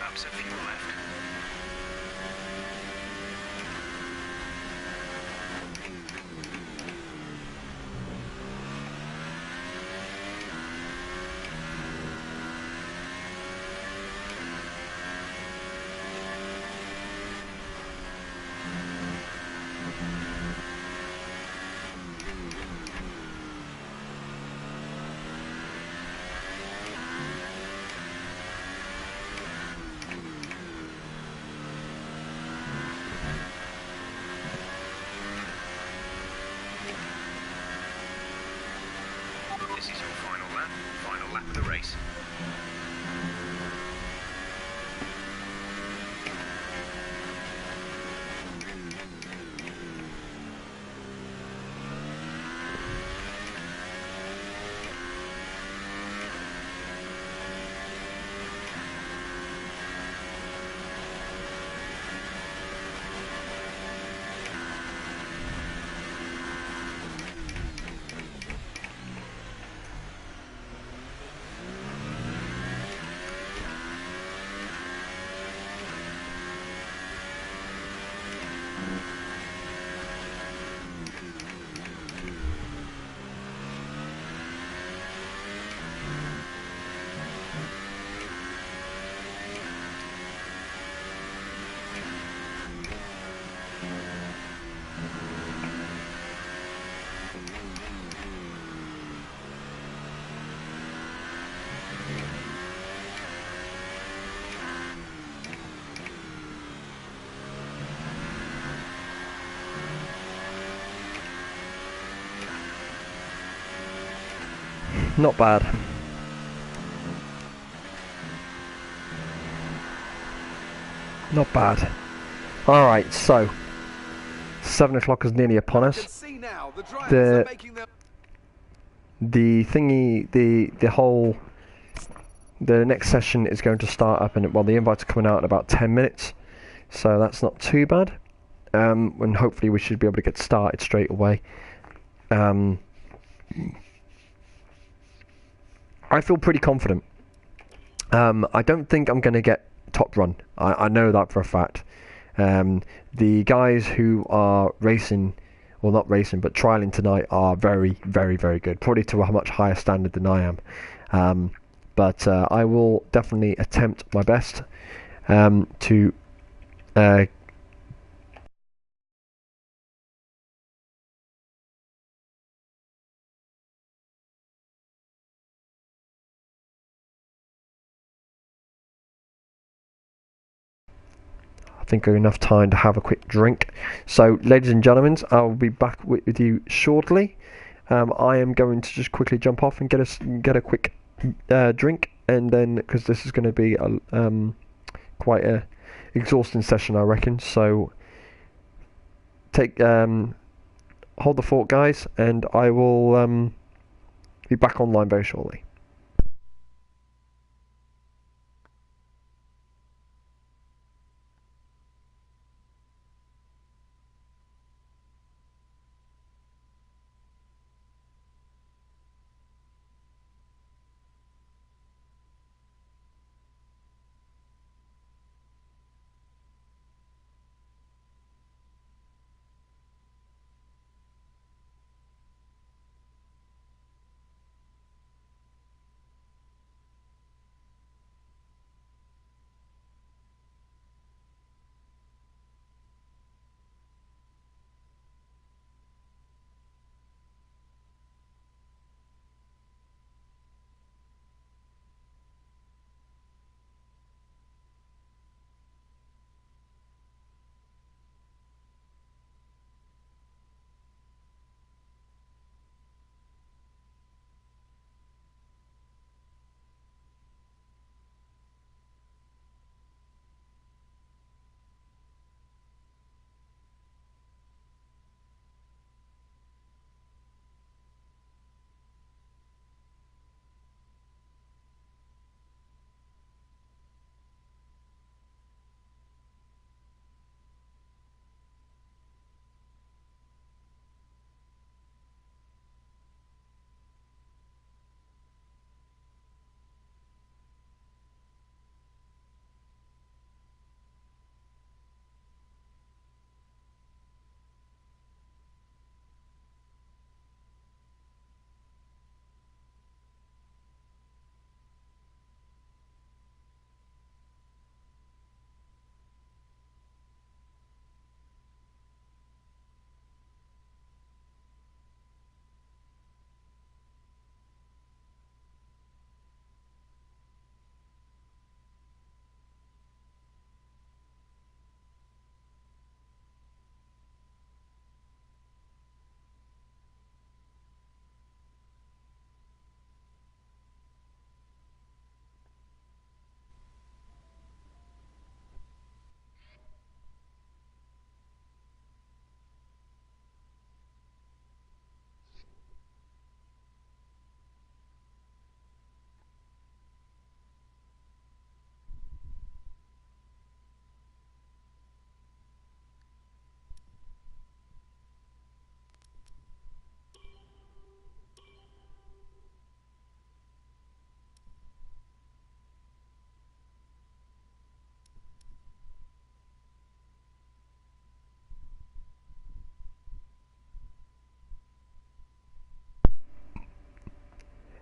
B: Laps of fuel left. This is your final lap of the race.
A: Not bad. Not bad. Alright, so 7 o'clock is nearly upon us. The next session is going to start up, and well, the invites are coming out in about 10 minutes, so that's not too bad. And hopefully we should be able to get started straight away. I feel pretty confident. I don't think I'm going to get top run. I know that for a fact. The guys who are racing, well, not racing, but trialing tonight are very, very, very good. Probably to a much higher standard than I am. But I will definitely attempt my best to think enough time to have a quick drink. So, ladies and gentlemen, I'll be back with you shortly. I am going to just quickly jump off and get a quick drink, and then because this is going to be quite a exhausting session, I reckon. So take hold the fort, guys, and I will be back online very shortly.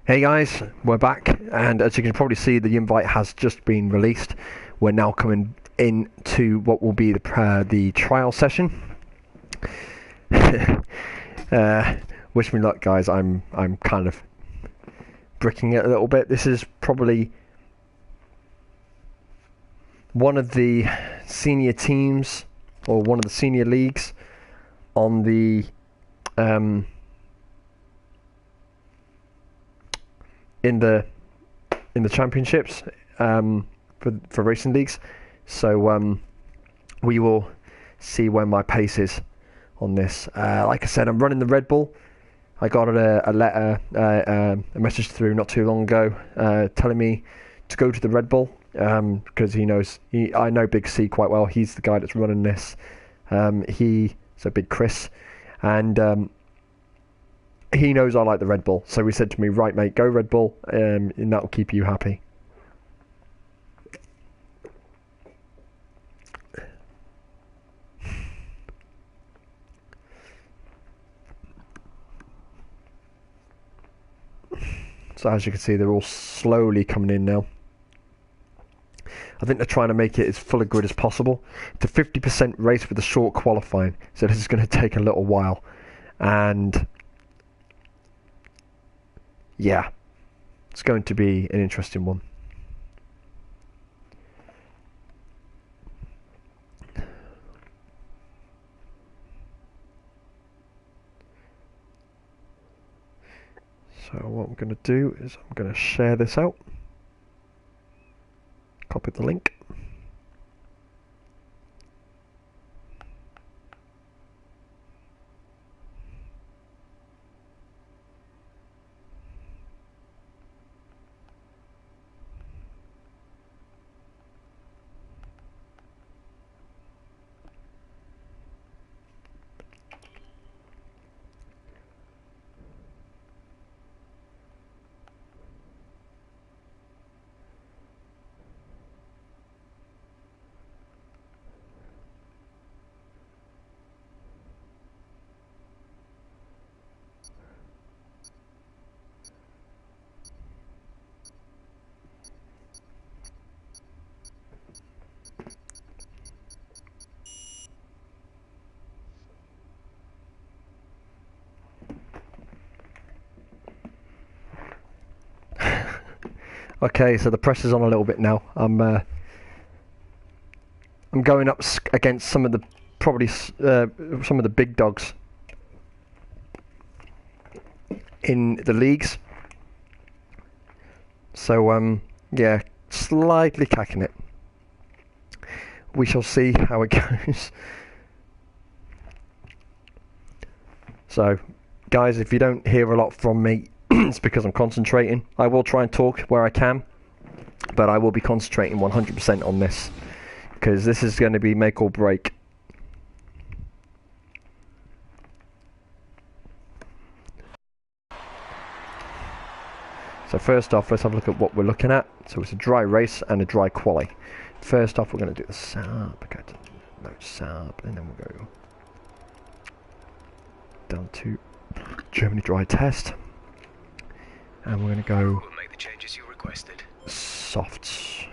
A: Hey guys, we're back, and as you can probably see, the invite has just been released. We're now coming into what will be the trial session. Wish me luck, guys. I'm kind of bricking it a little bit. This is probably one of the senior teams, or one of the senior leagues on the in the championships for racing leagues. So we will see where my pace is on this. Like I said, I'm running the Red Bull. I got a letter, a message through not too long ago, telling me to go to the Red Bull because I know Big C quite well. He's the guy that's running this. He's a Big Chris, and he knows I like the Red Bull. So he said to me, "Right, mate, go Red Bull, and that will keep you happy." So as you can see, they're all slowly coming in now. I think they're trying to make it as full of grid as possible. It's a 50% race with a short qualifying, so this is going to take a little while. And yeah, it's going to be an interesting one. So what we're going to do is I'm going to share this out. Copy the link. Okay, so the pressure's on a little bit now. I'm going up against some of the some of the big dogs in the leagues. So yeah, slightly cacking it. We shall see how it goes. So, guys, if you don't hear a lot from me, it's because I'm concentrating. I will try and talk where I can, but I will be concentrating 100% on this, because this is going to be make or break. So first off, let's have a look at what we're looking at. So it's a dry race and a dry quali. First off, we're going to do the SAP, okay, no SAP, and then we'll go down to Germany dry test. And we're going to go
B: We'll make the changes you requested.
A: Softs.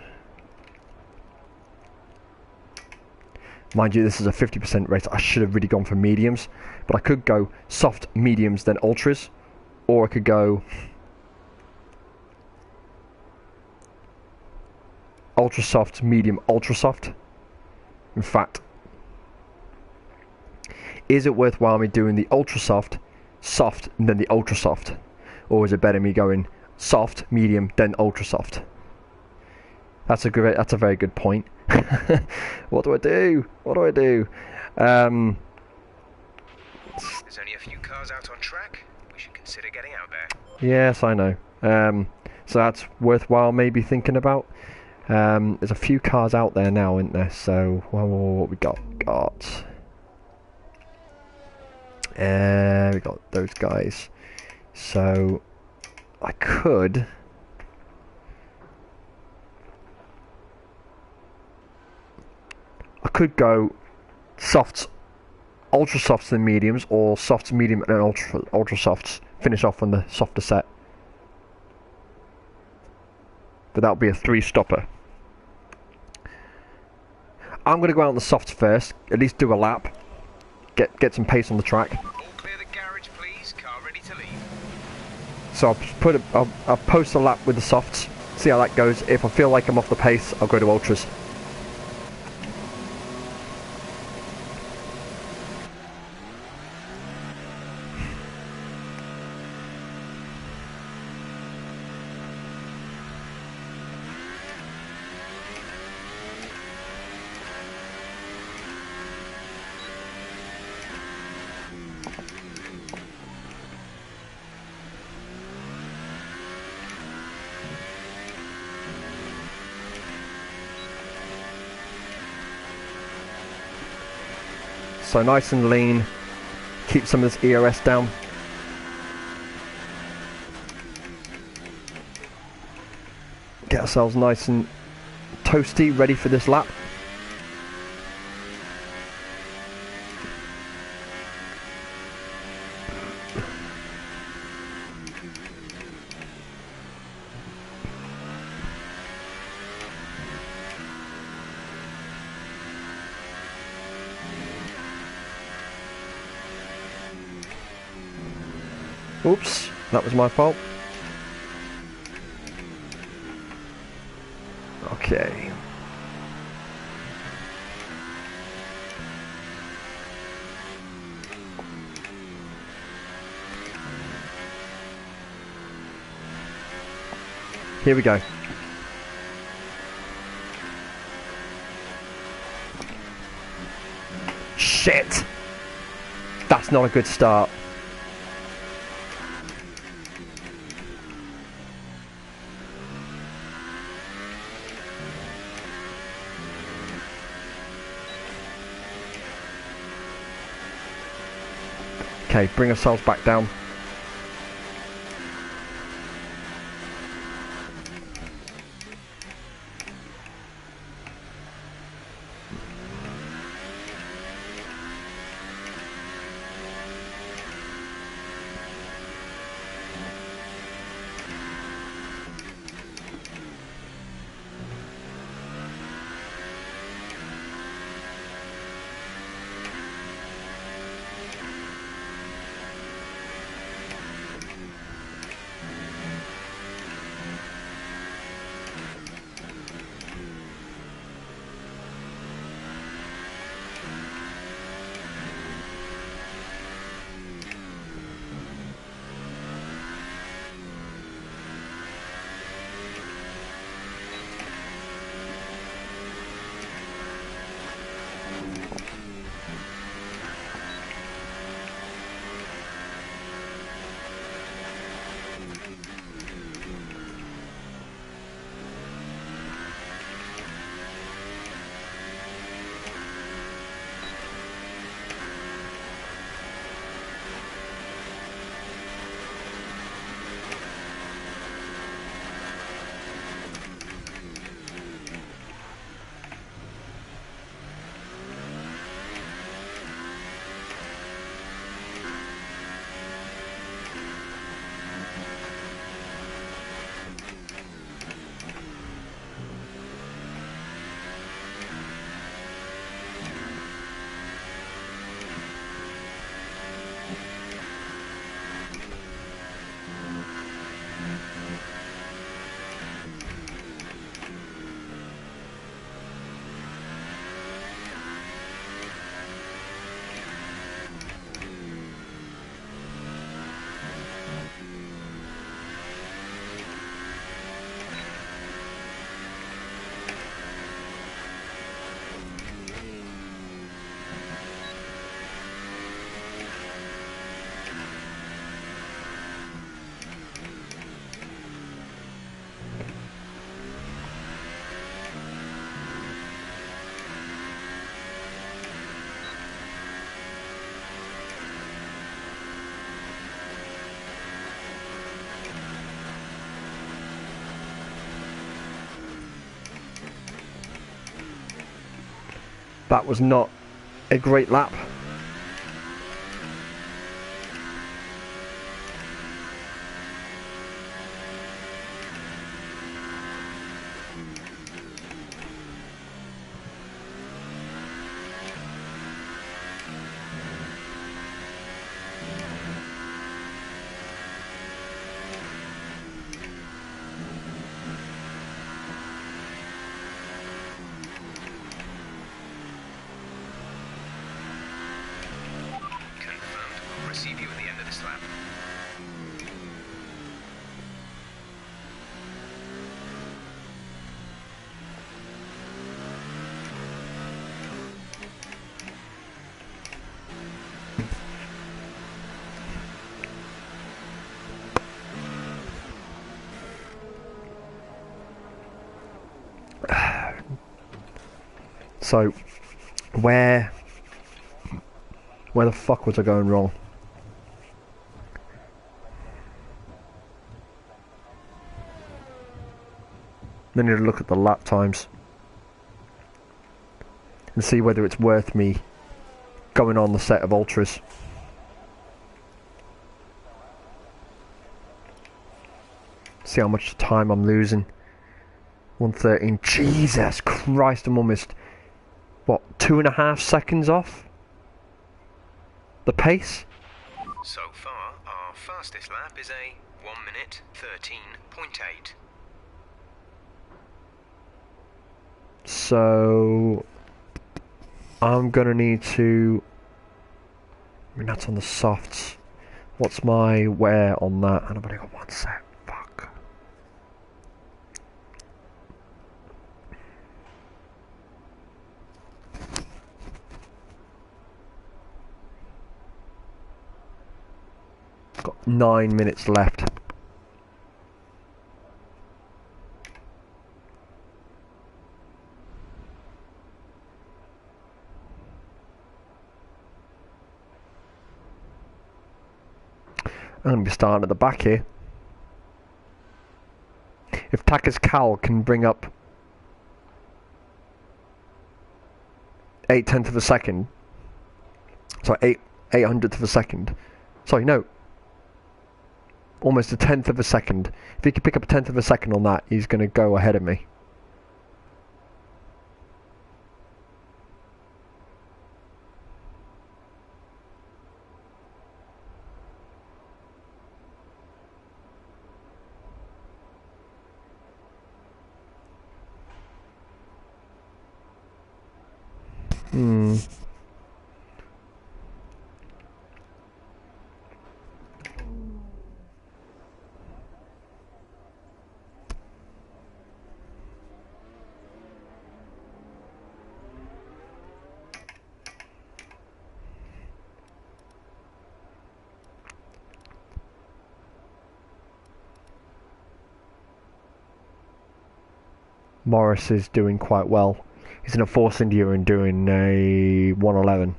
A: Mind you, this is a 50% race. I should have really gone for mediums, but I could go soft, mediums, then ultras, or I could go ultra soft, medium, ultra soft. In fact, is it worthwhile me doing the ultra soft, soft, and then the ultra soft? Or is it better me going soft, medium, then ultra soft? That's a very good point. What do I do? What do I do?
B: There's only a few cars out on track. We should consider getting out there.
A: Yes, I know. So that's worthwhile maybe thinking about. There's a few cars out there now, isn't there? So what we got? We got those guys. So I could go softs, ultra softs and mediums, or softs, medium and ultra softs. Finish off on the softer set. But that would be a 3-stopper. I'm going to go out on the softs first, at least do a lap, get some pace on the track.
B: All clear the garage, please. Car ready to leave.
A: So I'll post a lap with the softs, see how that goes. If I feel like I'm off the pace, I'll go to ultras. So nice and lean, keep some of this EOS down. Get ourselves nice and toasty, ready for this lap. Oops, that was my fault. Okay. Here we go. Shit! That's not a good start. Okay, bring ourselves back down. That was not a great lap.
B: Receive you at the end of this lap.
A: So, where the fuck was I going wrong? I need to look at the lap times and see whether it's worth me going on the set of ultras. See how much time I'm losing. 1:13. Jesus Christ, I'm almost, what, 2.5 seconds off the pace?
B: So far, our fastest lap is a 1 minute 13.8.
A: So I'm gonna need to, I mean that's on the softs. What's my wear on that? And I've only got 1 sec. Fuck. 9 minutes left. I'm going to be starting at the back here. If Taka's Cal can bring up 8/10 of a second, sorry, 8/800th of a second, sorry, no, almost 1/10 of a second. If he can pick up 1/10 of a second on that, he's going to go ahead of me. Morris is doing quite well. He's in a Force India and doing a 1:11.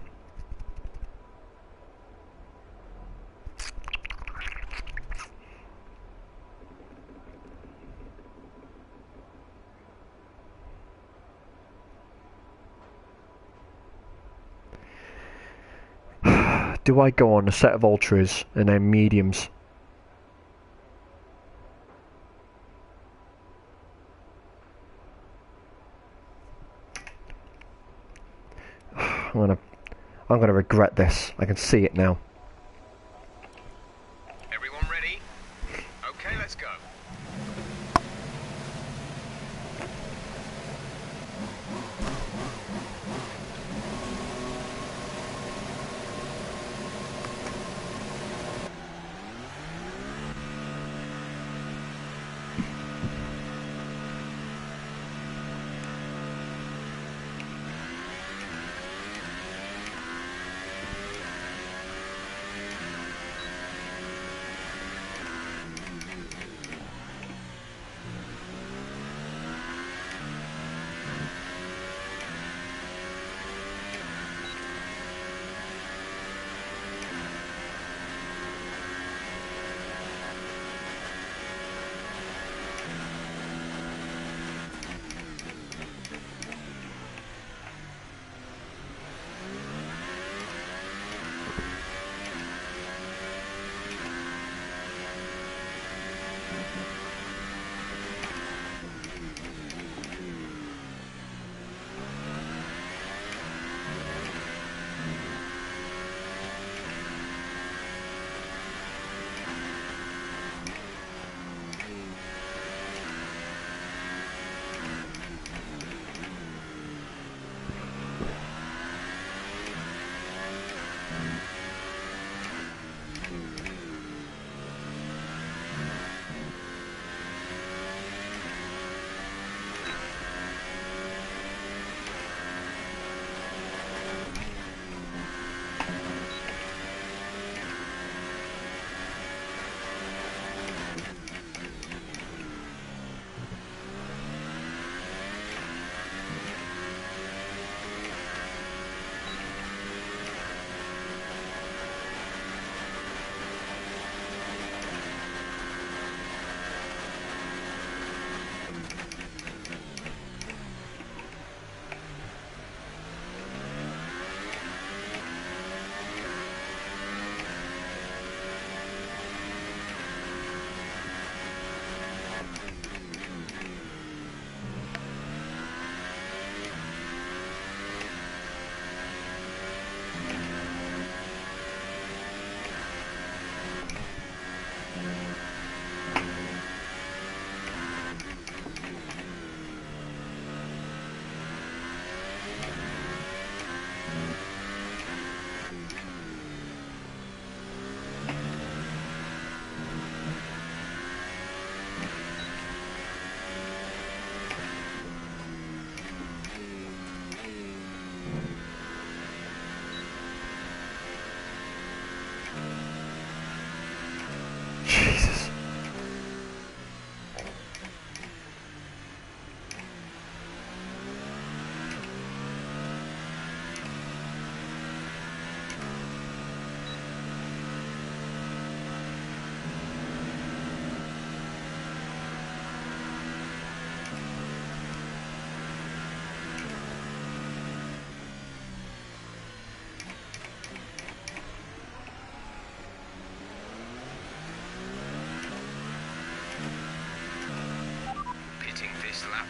A: Do I go on a set of ultras and then mediums? I'm gonna regret this. I can see it now.
B: Everyone ready? Okay, let's go.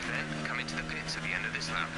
B: there and come into the pits at the end of this lap.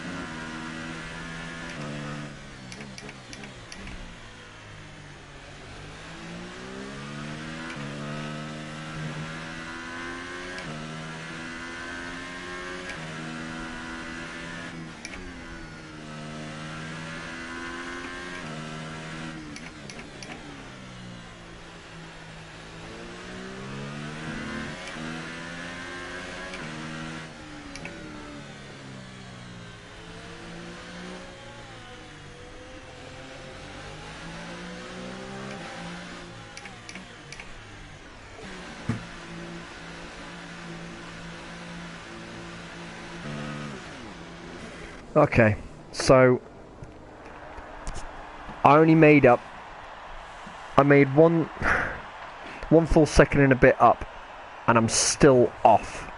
A: Okay, so I made one full second and a bit up, and I'm still off.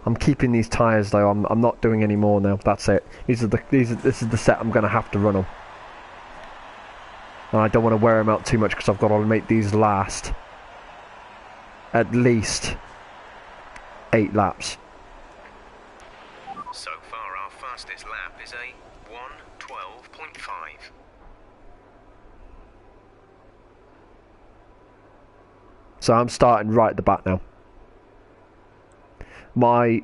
A: I'm keeping these tyres though. I'm not doing any more now. That's it. This is the set I'm gonna have to run on. And I don't want to wear them out too much because I've got to make these last at least 8 laps.
B: So far, our fastest lap is a 1:12.5.
A: So I'm starting right at the back now. My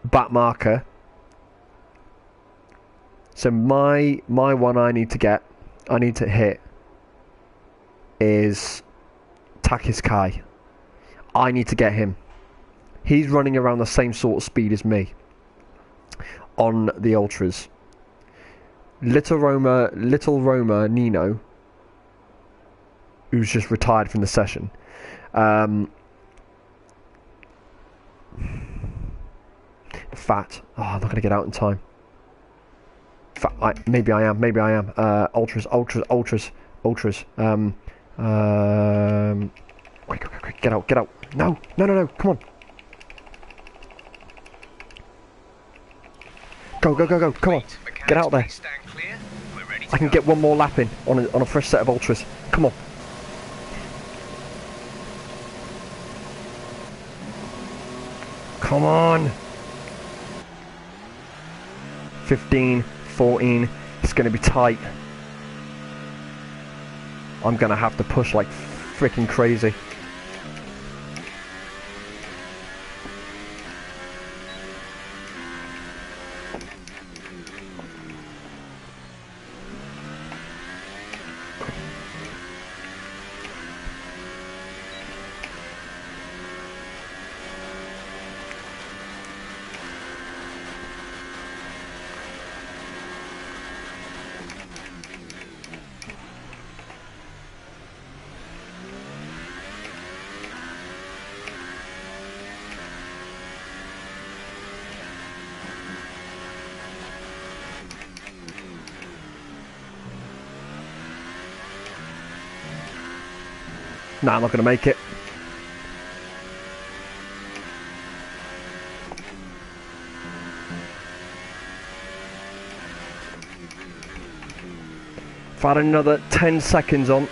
A: back marker. So my one I need to hit is Takis Kai. I need to get him. He's running around the same sort of speed as me on the ultras. Little Roma Nino, who's just retired from the session. Fat. Oh, I'm not going to get out in time. Maybe I am. Ultras. Quick. Get out. No. Come on. Go. Come on. Get out there. I can get one more lap in on a fresh set of ultras. Come on. Come on. 15. 14, it's going to be tight. I'm going to have to push like freaking crazy. Nah, I'm not going to make it. If I had another 10 seconds on.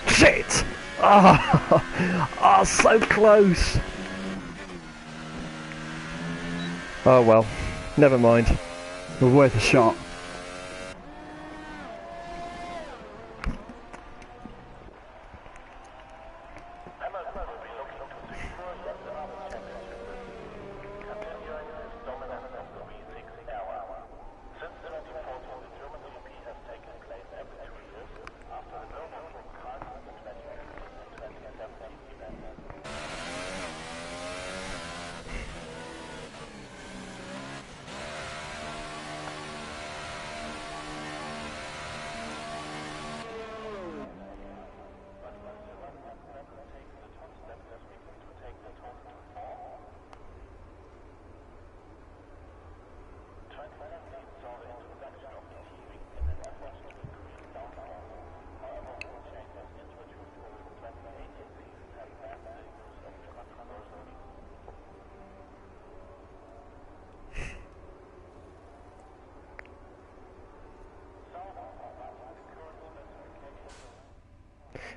A: Shit! Oh, so close. Oh well, never mind. It was worth a shot.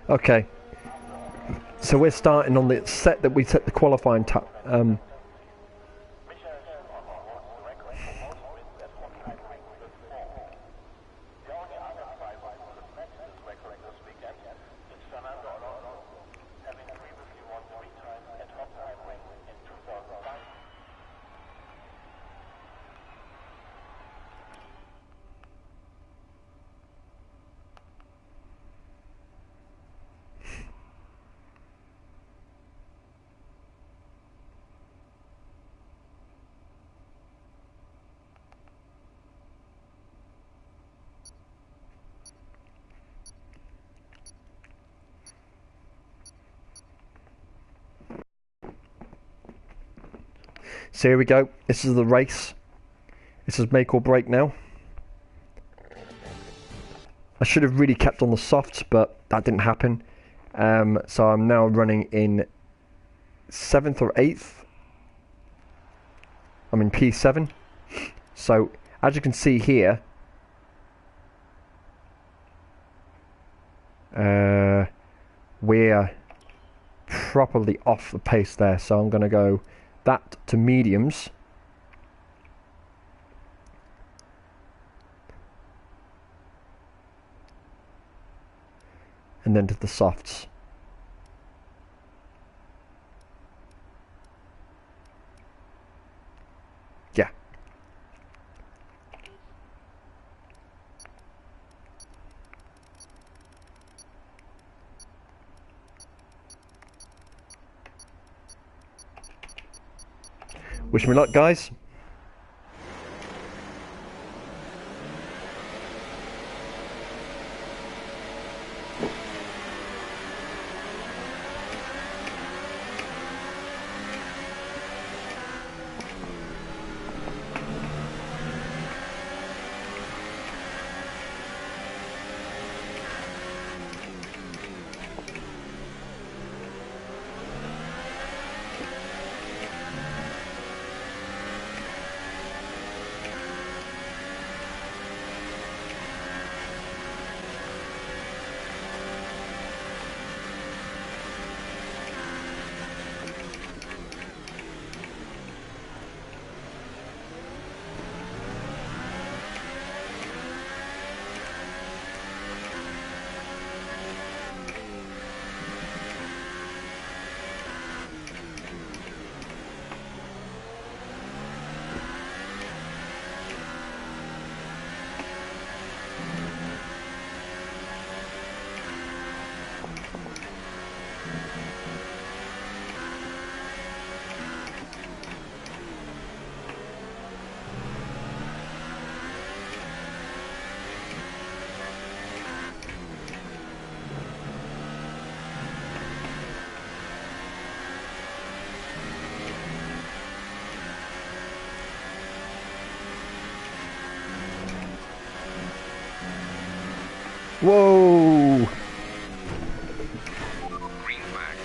A: Okay. So we're starting on the set that we set the qualifying time. So here we go. This is the race. This is make or break now. I should have really kept on the softs, but that didn't happen. So I'm now running in 7th or 8th. I'm in P7. So as you can see here, we're properly off the pace there. So I'm going to go that to mediums. And then to the softs. Yeah. Wish me luck, guys. Whoa!
B: Green flag.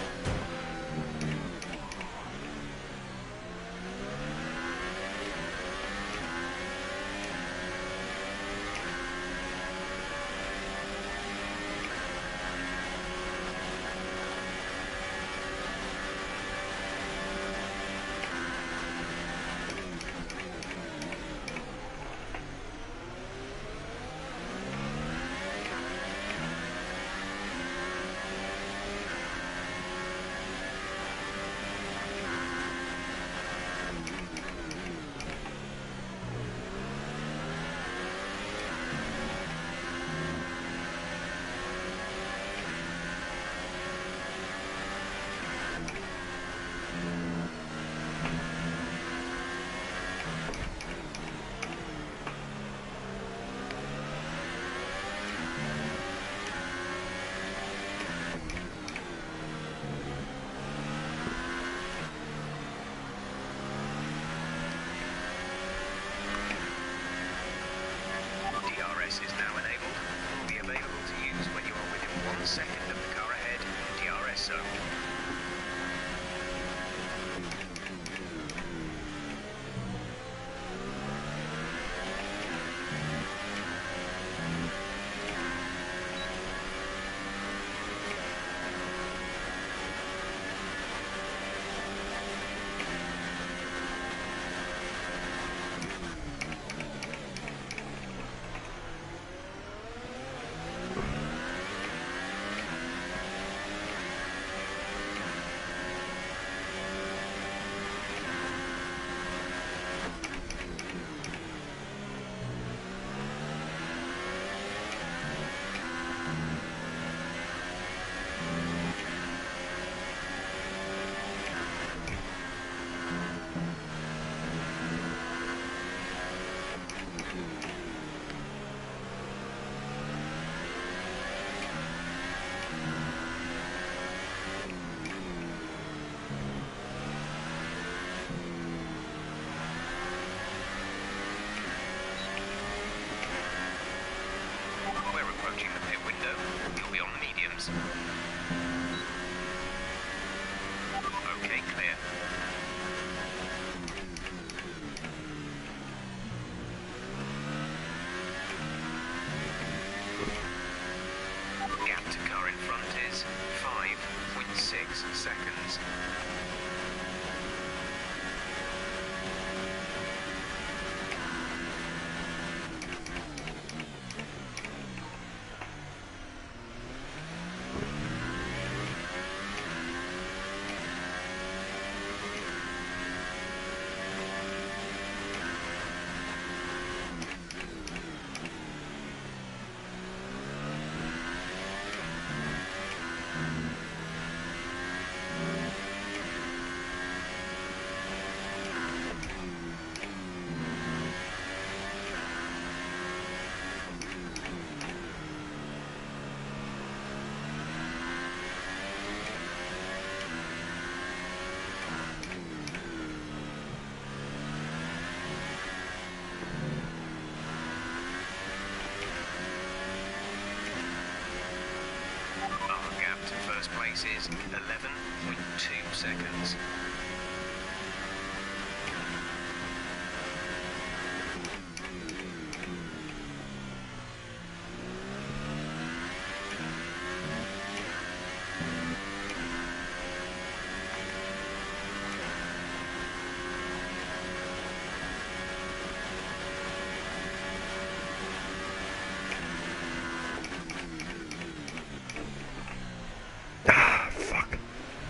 B: This is 11.2 seconds.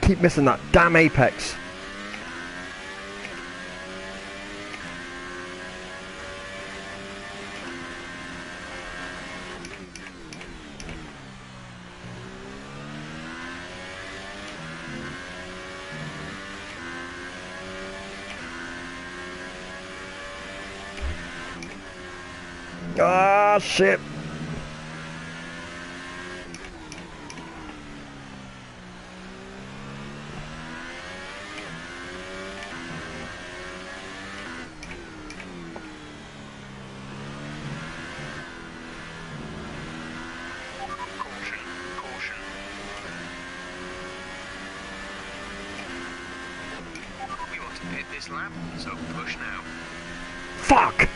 A: Keep missing that damn apex. Ah, shit.
B: This lap, so push now.
A: Fuck!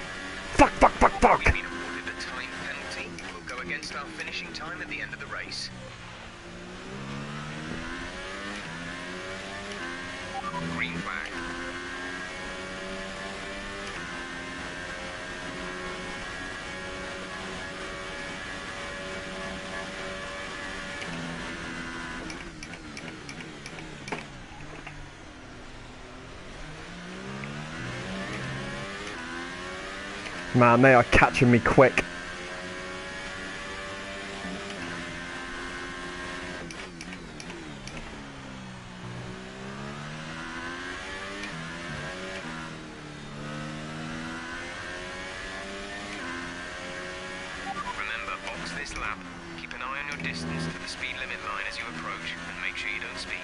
A: Fuck, fuck, fuck, fuck!
B: We've been awarded a time penalty. We'll go against our finishing time at the end of the race. Green flag.
A: Man, they are catching me quick.
B: Remember, box this lap. Keep an eye on your distance to the speed limit line as you approach, and make sure you don't speed.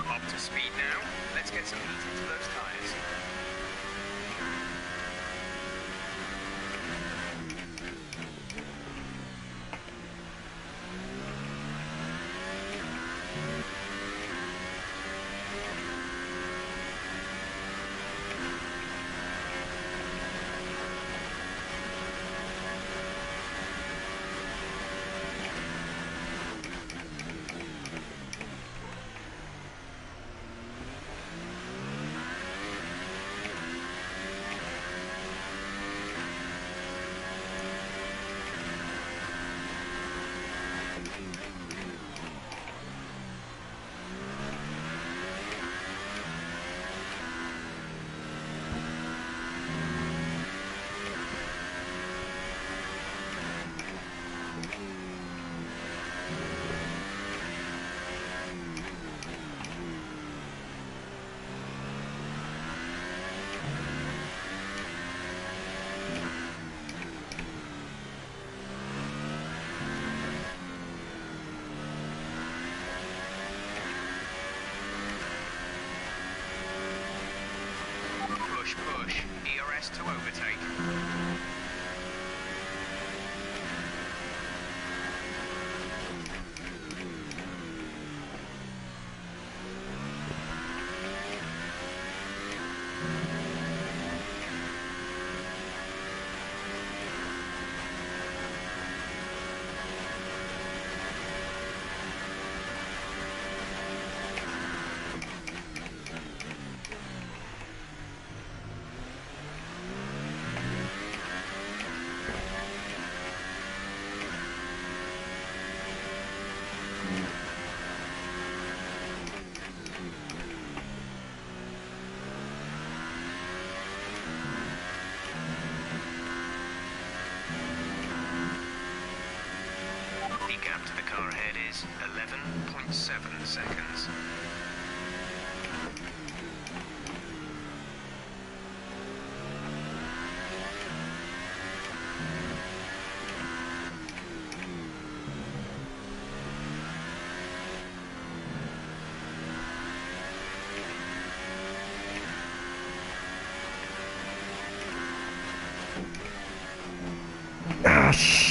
B: Up to speed now. Let's get some heat into those tyres.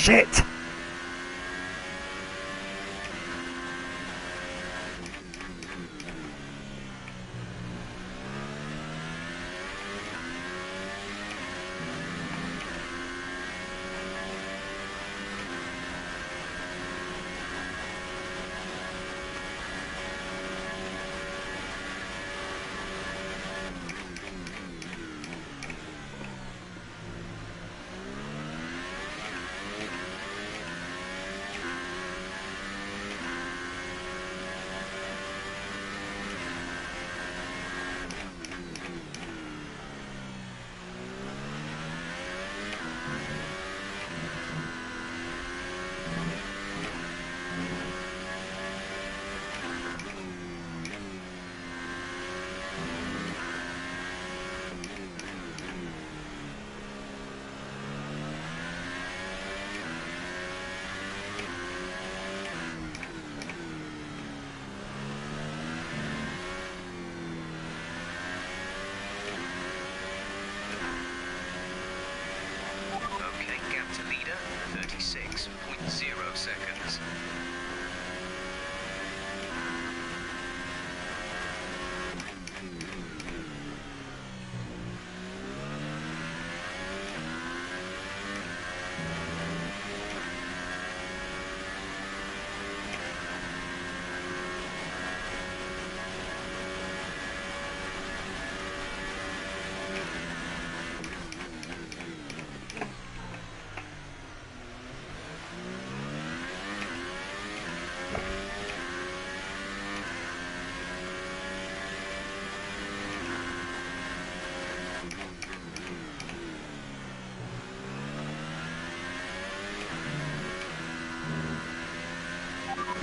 A: shit!
B: Okay, gap to leader, 36.0 seconds.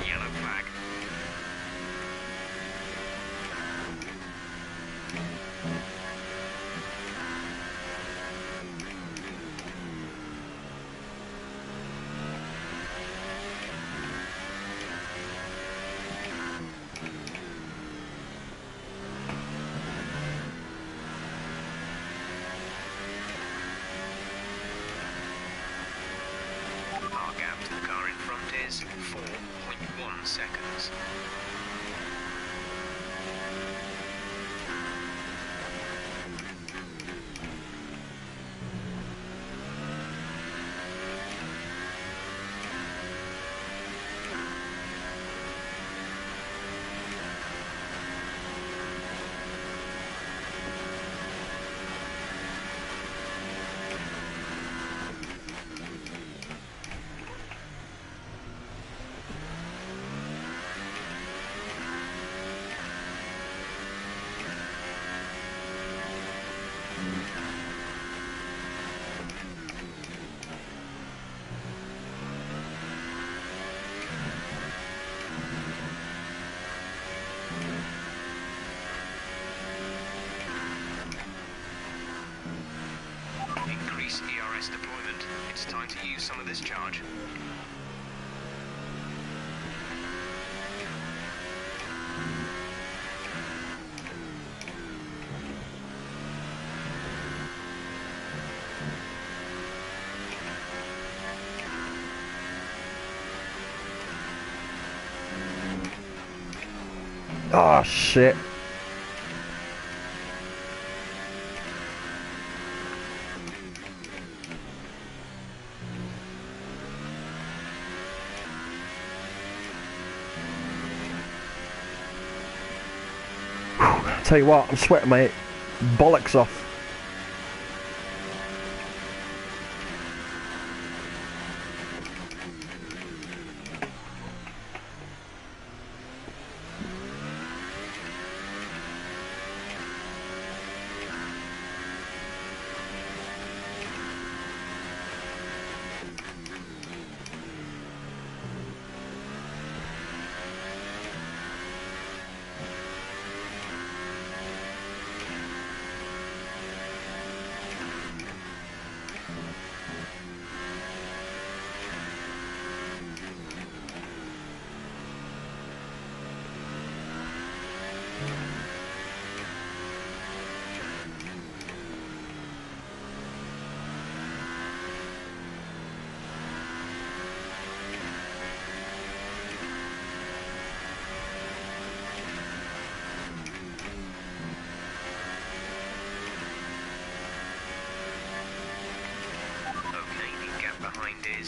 B: Yellow flag. Our gap to the car in front is 4.1 seconds. Increase ERS deployment. It's time to use some of this charge.
A: Oh shit. Tell you what, I'm sweating my bollocks off.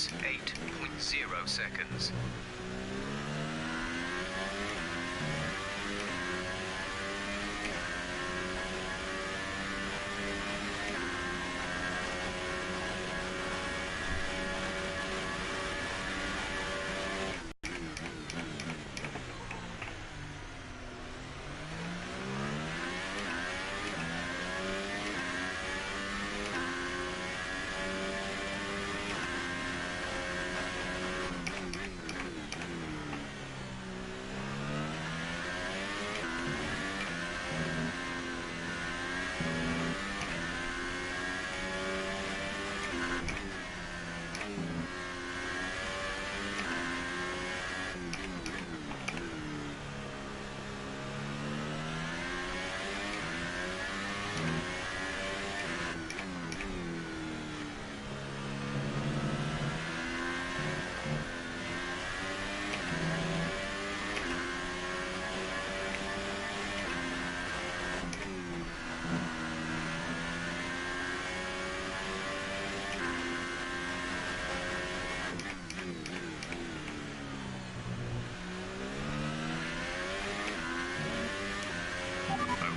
B: is 8.0 seconds.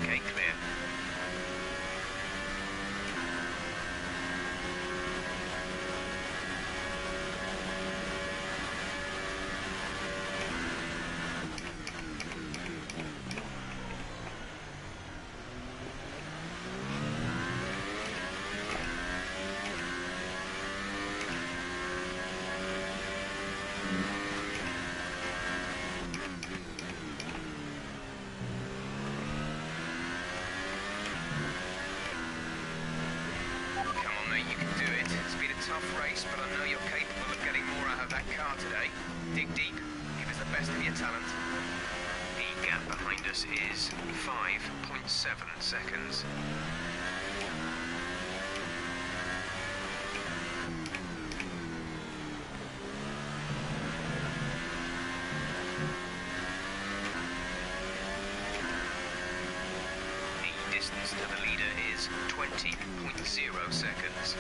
B: Okay, clear. Come on mate, you can do it. It's been a tough race, but I know you're capable of getting more out of that car today. Dig deep, give us the best of your talent. The gap behind us is 5.7 seconds. The distance to the leader is 20.0 seconds.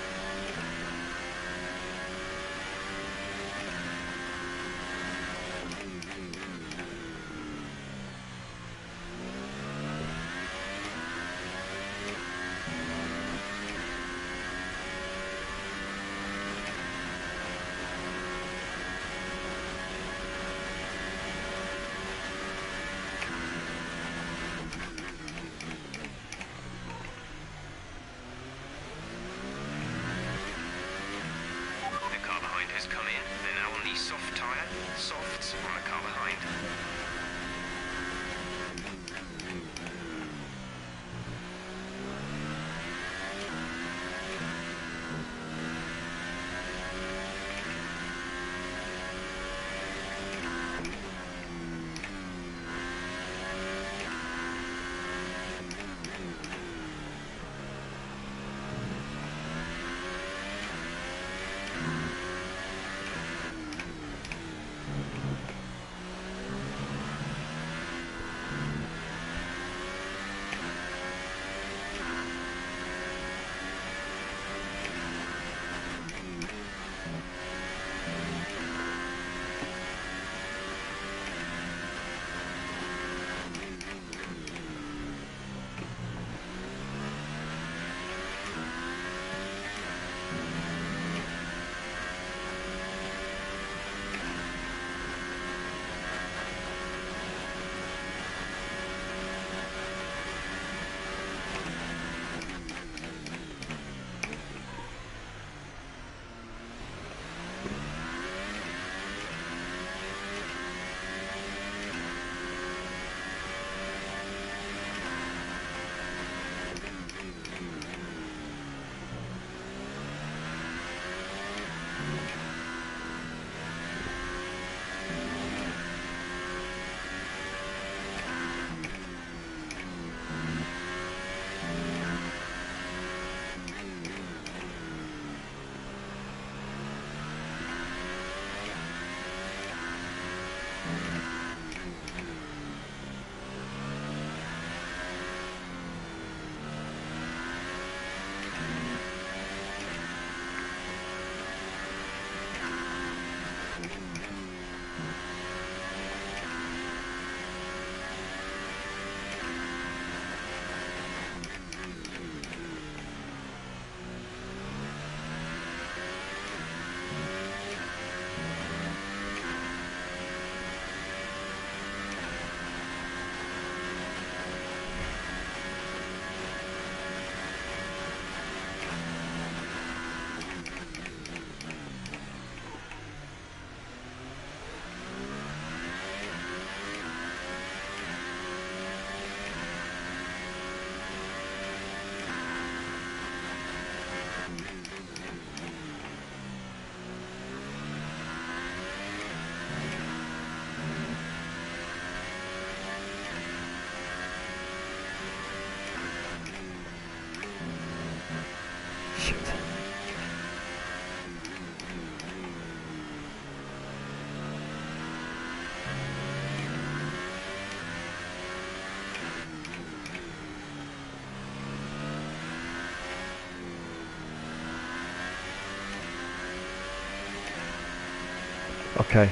A: Okay.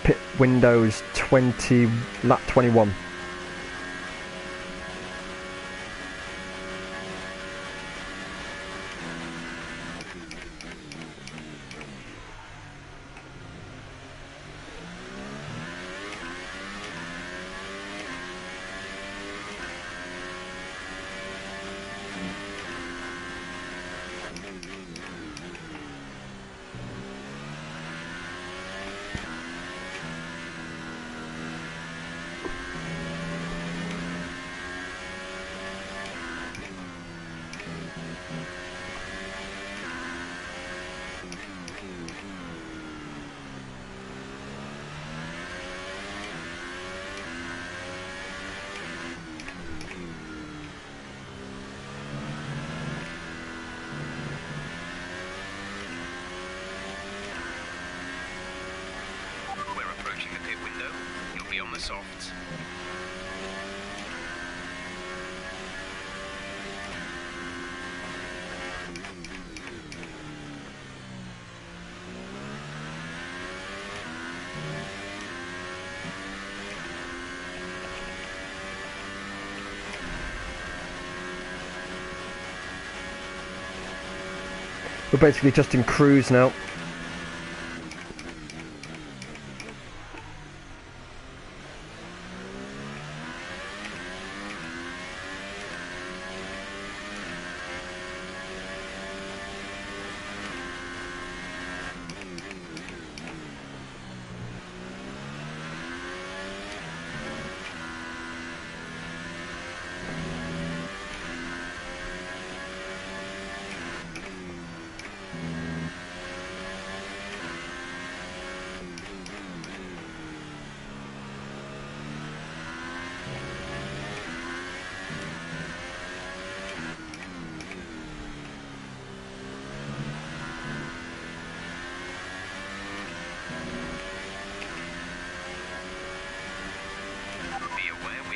A: Pit windows 20, lap 21.
B: On the softs.
A: We're basically just in cruise now.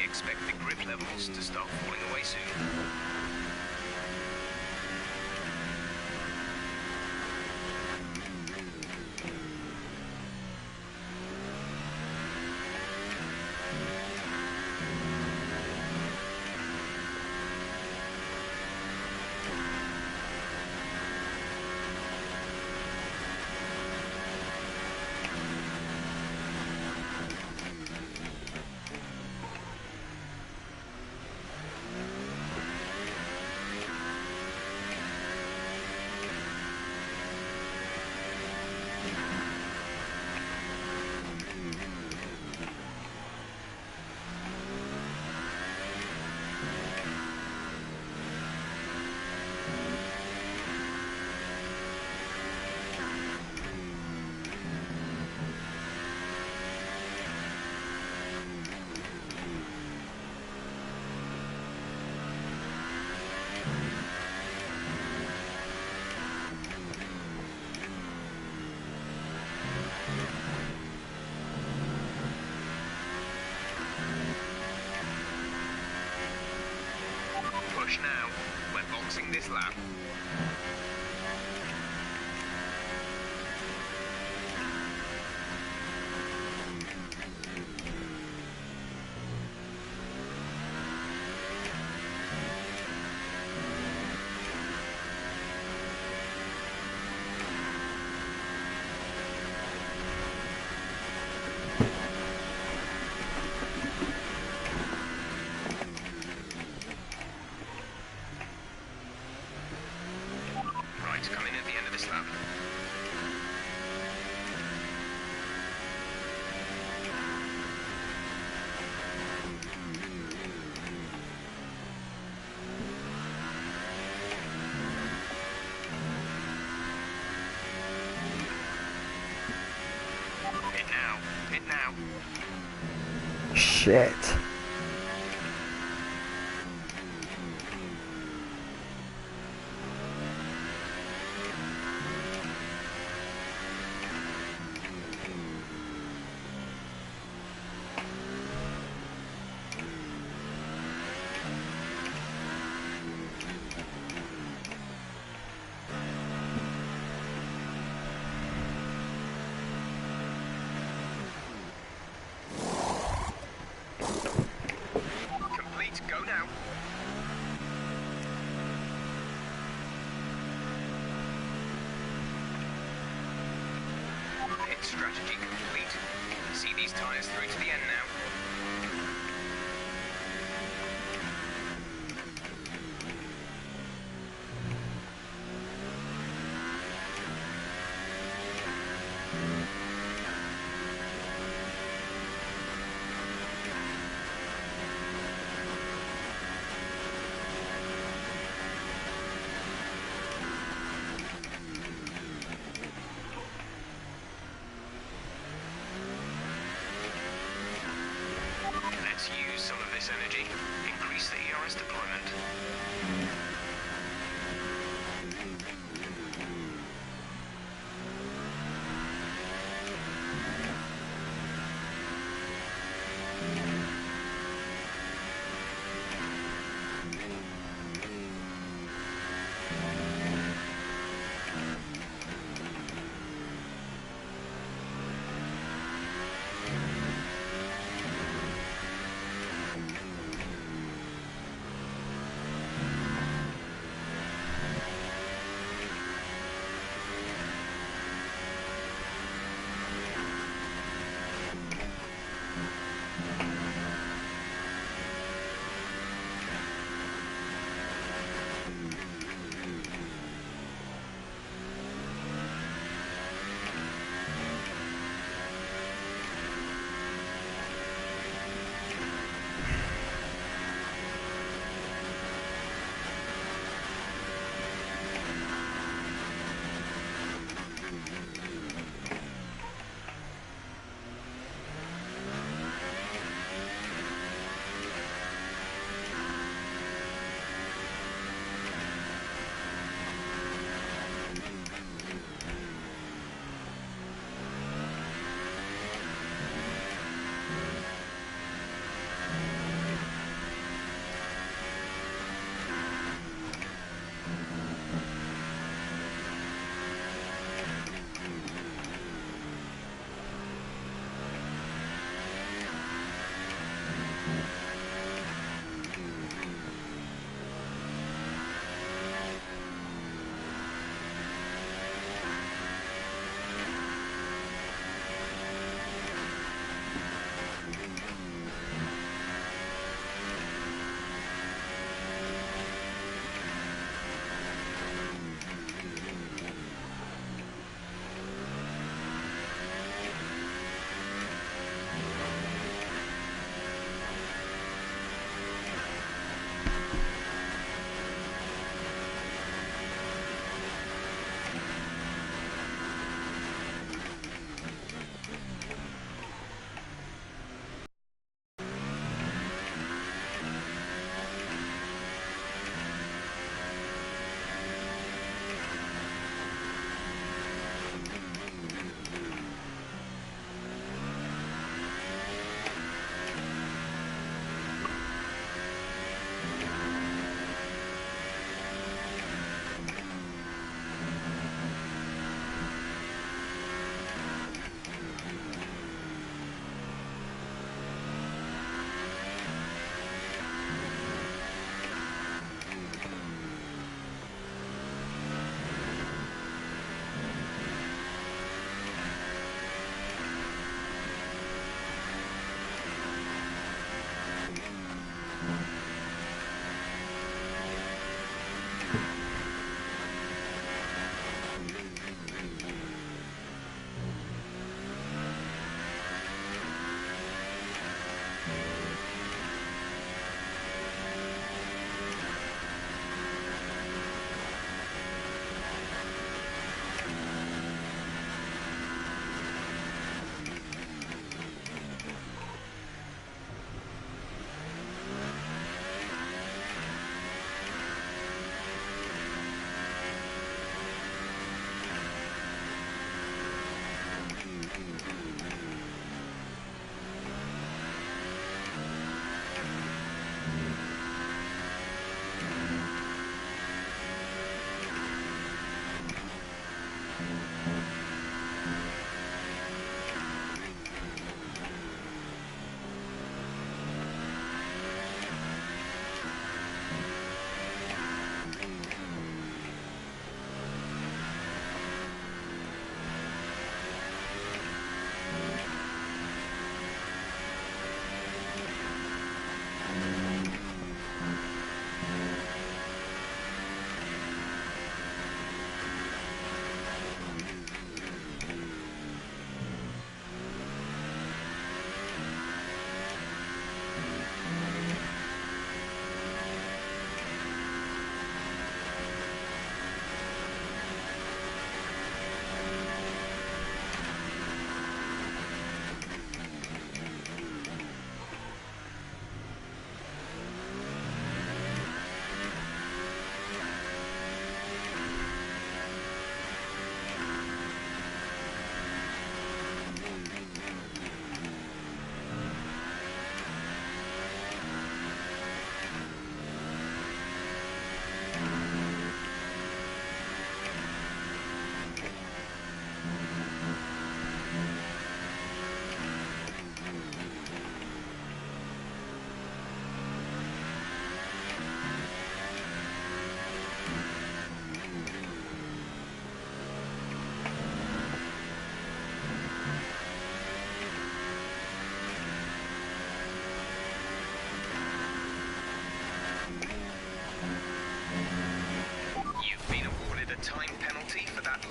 B: Expect the grip levels to start falling away soon. Push now. We're boxing this lap. Coming at the end of this lap. Hit now. Hit now.
A: Shit.
B: strategy complete. See these tyres through to the end now. Let's use some of this energy. Increase the ERS deployment.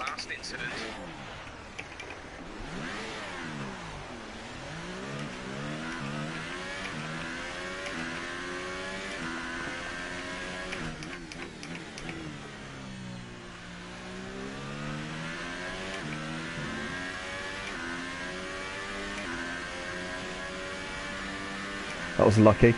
B: last incident.
A: That was lucky.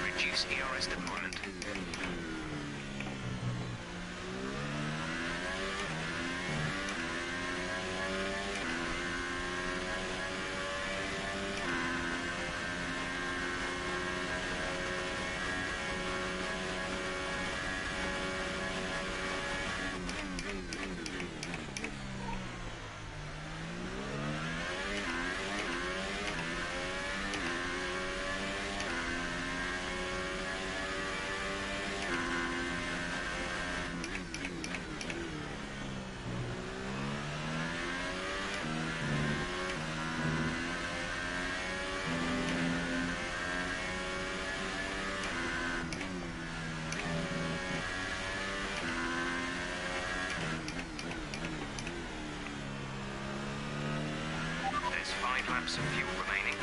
B: Reduce ERS deployment. There's 5 laps of fuel remaining.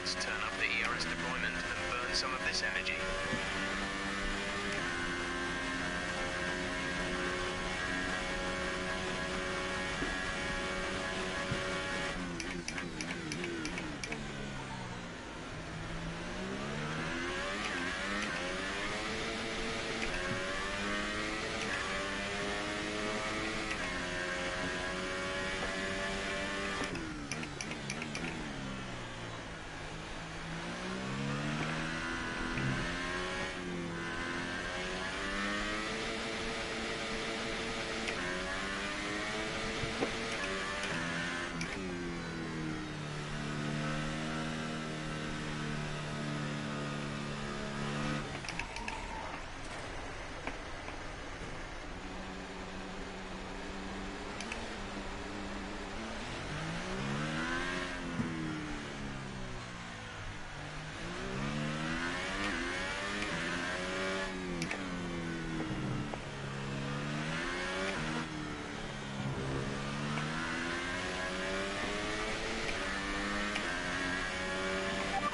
B: Let's turn up the ERS deployment and burn some of this energy.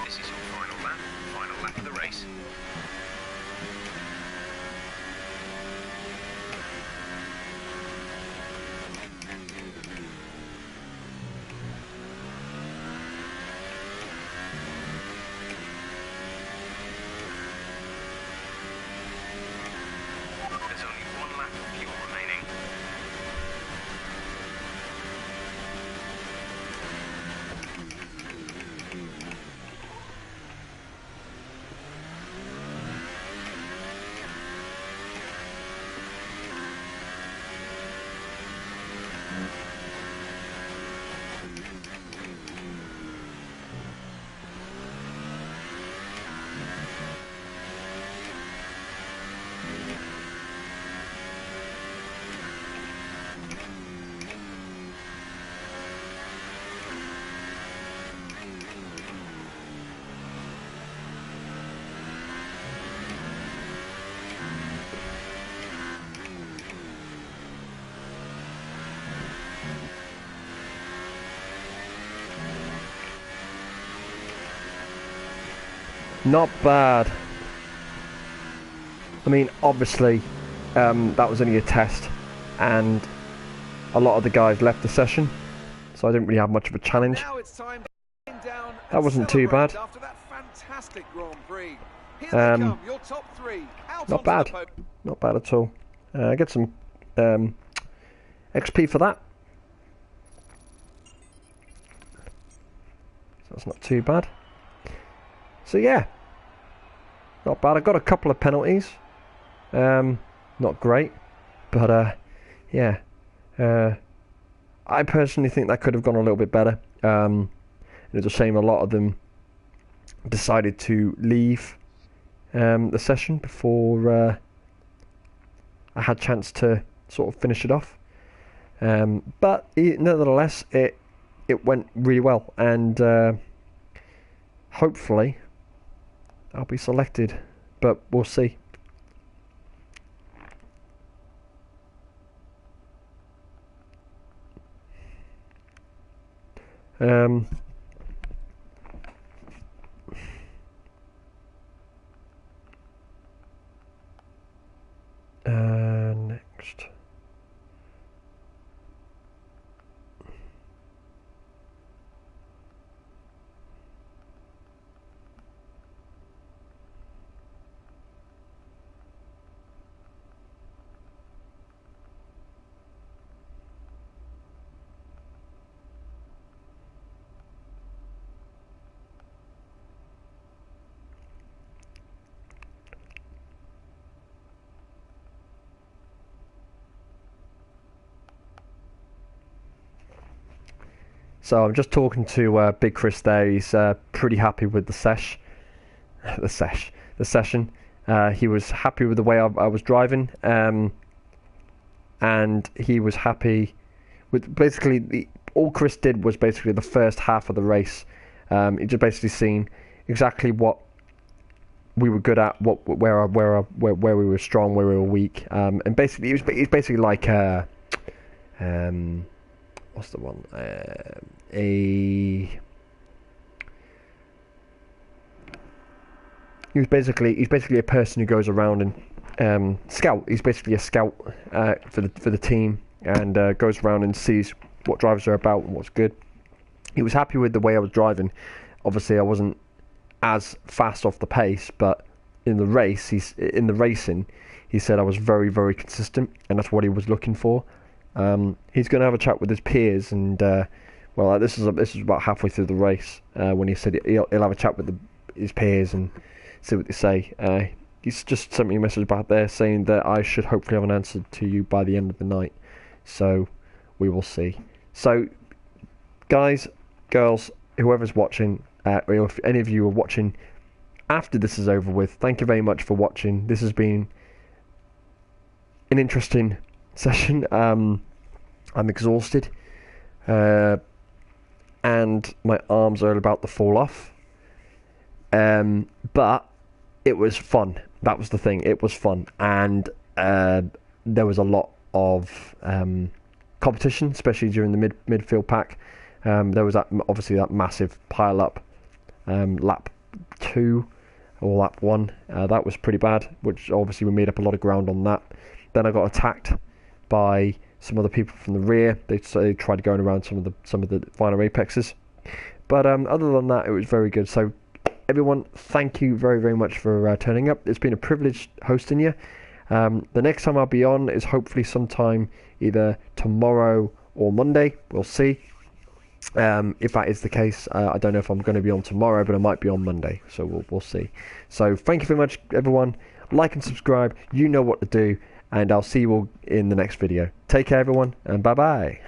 B: This is your final lap of the race. There's only one lap of fuel remaining.
A: Not bad. I mean, obviously, that was only a test, and a lot of the guys left the session, so I didn't really have much of a challenge.
C: Now it's time to down
A: That wasn't too bad.
C: after that fantastic Grand Prix. Here they come, your top three. Out
A: Not
C: onto
A: bad.
C: the podium.
A: Not bad at all. I get some XP for that. So that's not too bad. So yeah, not bad. I got a couple of penalties. Not great, but yeah. I personally think that could have gone a little bit better. It's a shame a lot of them decided to leave the session before I had a chance to sort of finish it off. But nevertheless, it went really well, and hopefully I'll be selected, but we'll see. Next. So I'm just talking to Big Chris there. He's pretty happy with the session. He was happy with the way I was driving, and he was happy with basically all Chris did was basically the first half of the race. He just basically seen exactly what we were good at, where we were strong, where we were weak, and basically he's basically like what's the one? he's basically a person who goes around and scout. He's basically a scout for the team, and goes around and sees what drivers are about and what's good. He was happy with the way I was driving. Obviously, I wasn't as fast off the pace, but in the racing, he said I was very, very consistent, and that's what he was looking for. He's going to have a chat with his peers, and this is about halfway through the race when he said he'll have a chat with his peers and see what they say. He's just sent me a message about there saying that I should hopefully have an answer to you by the end of the night. So we will see. So, guys, girls, whoever's watching, or if any of you are watching after this is over with, thank you very much for watching. This has been an interesting session. I'm exhausted, and my arms are about to fall off. But it was fun. That was the thing. It was fun, and there was a lot of competition, especially during the midfield pack. There was that massive pile up, lap 2 or lap 1. That was pretty bad, which obviously we made up a lot of ground on that. Then I got attacked by some other people from the rear. They tried going around some of the final apexes, but other than that, it was very good. So everyone, thank you very, very much for turning up. It's been a privilege hosting you. The next time I'll be on is hopefully sometime either tomorrow or Monday. We'll see. If that is the case, I don't know if I'm going to be on tomorrow, but I might be on Monday, so we'll see. So thank you very much, everyone. Like and subscribe. You know what to do, and I'll see you all in the next video. Take care, everyone, and bye bye.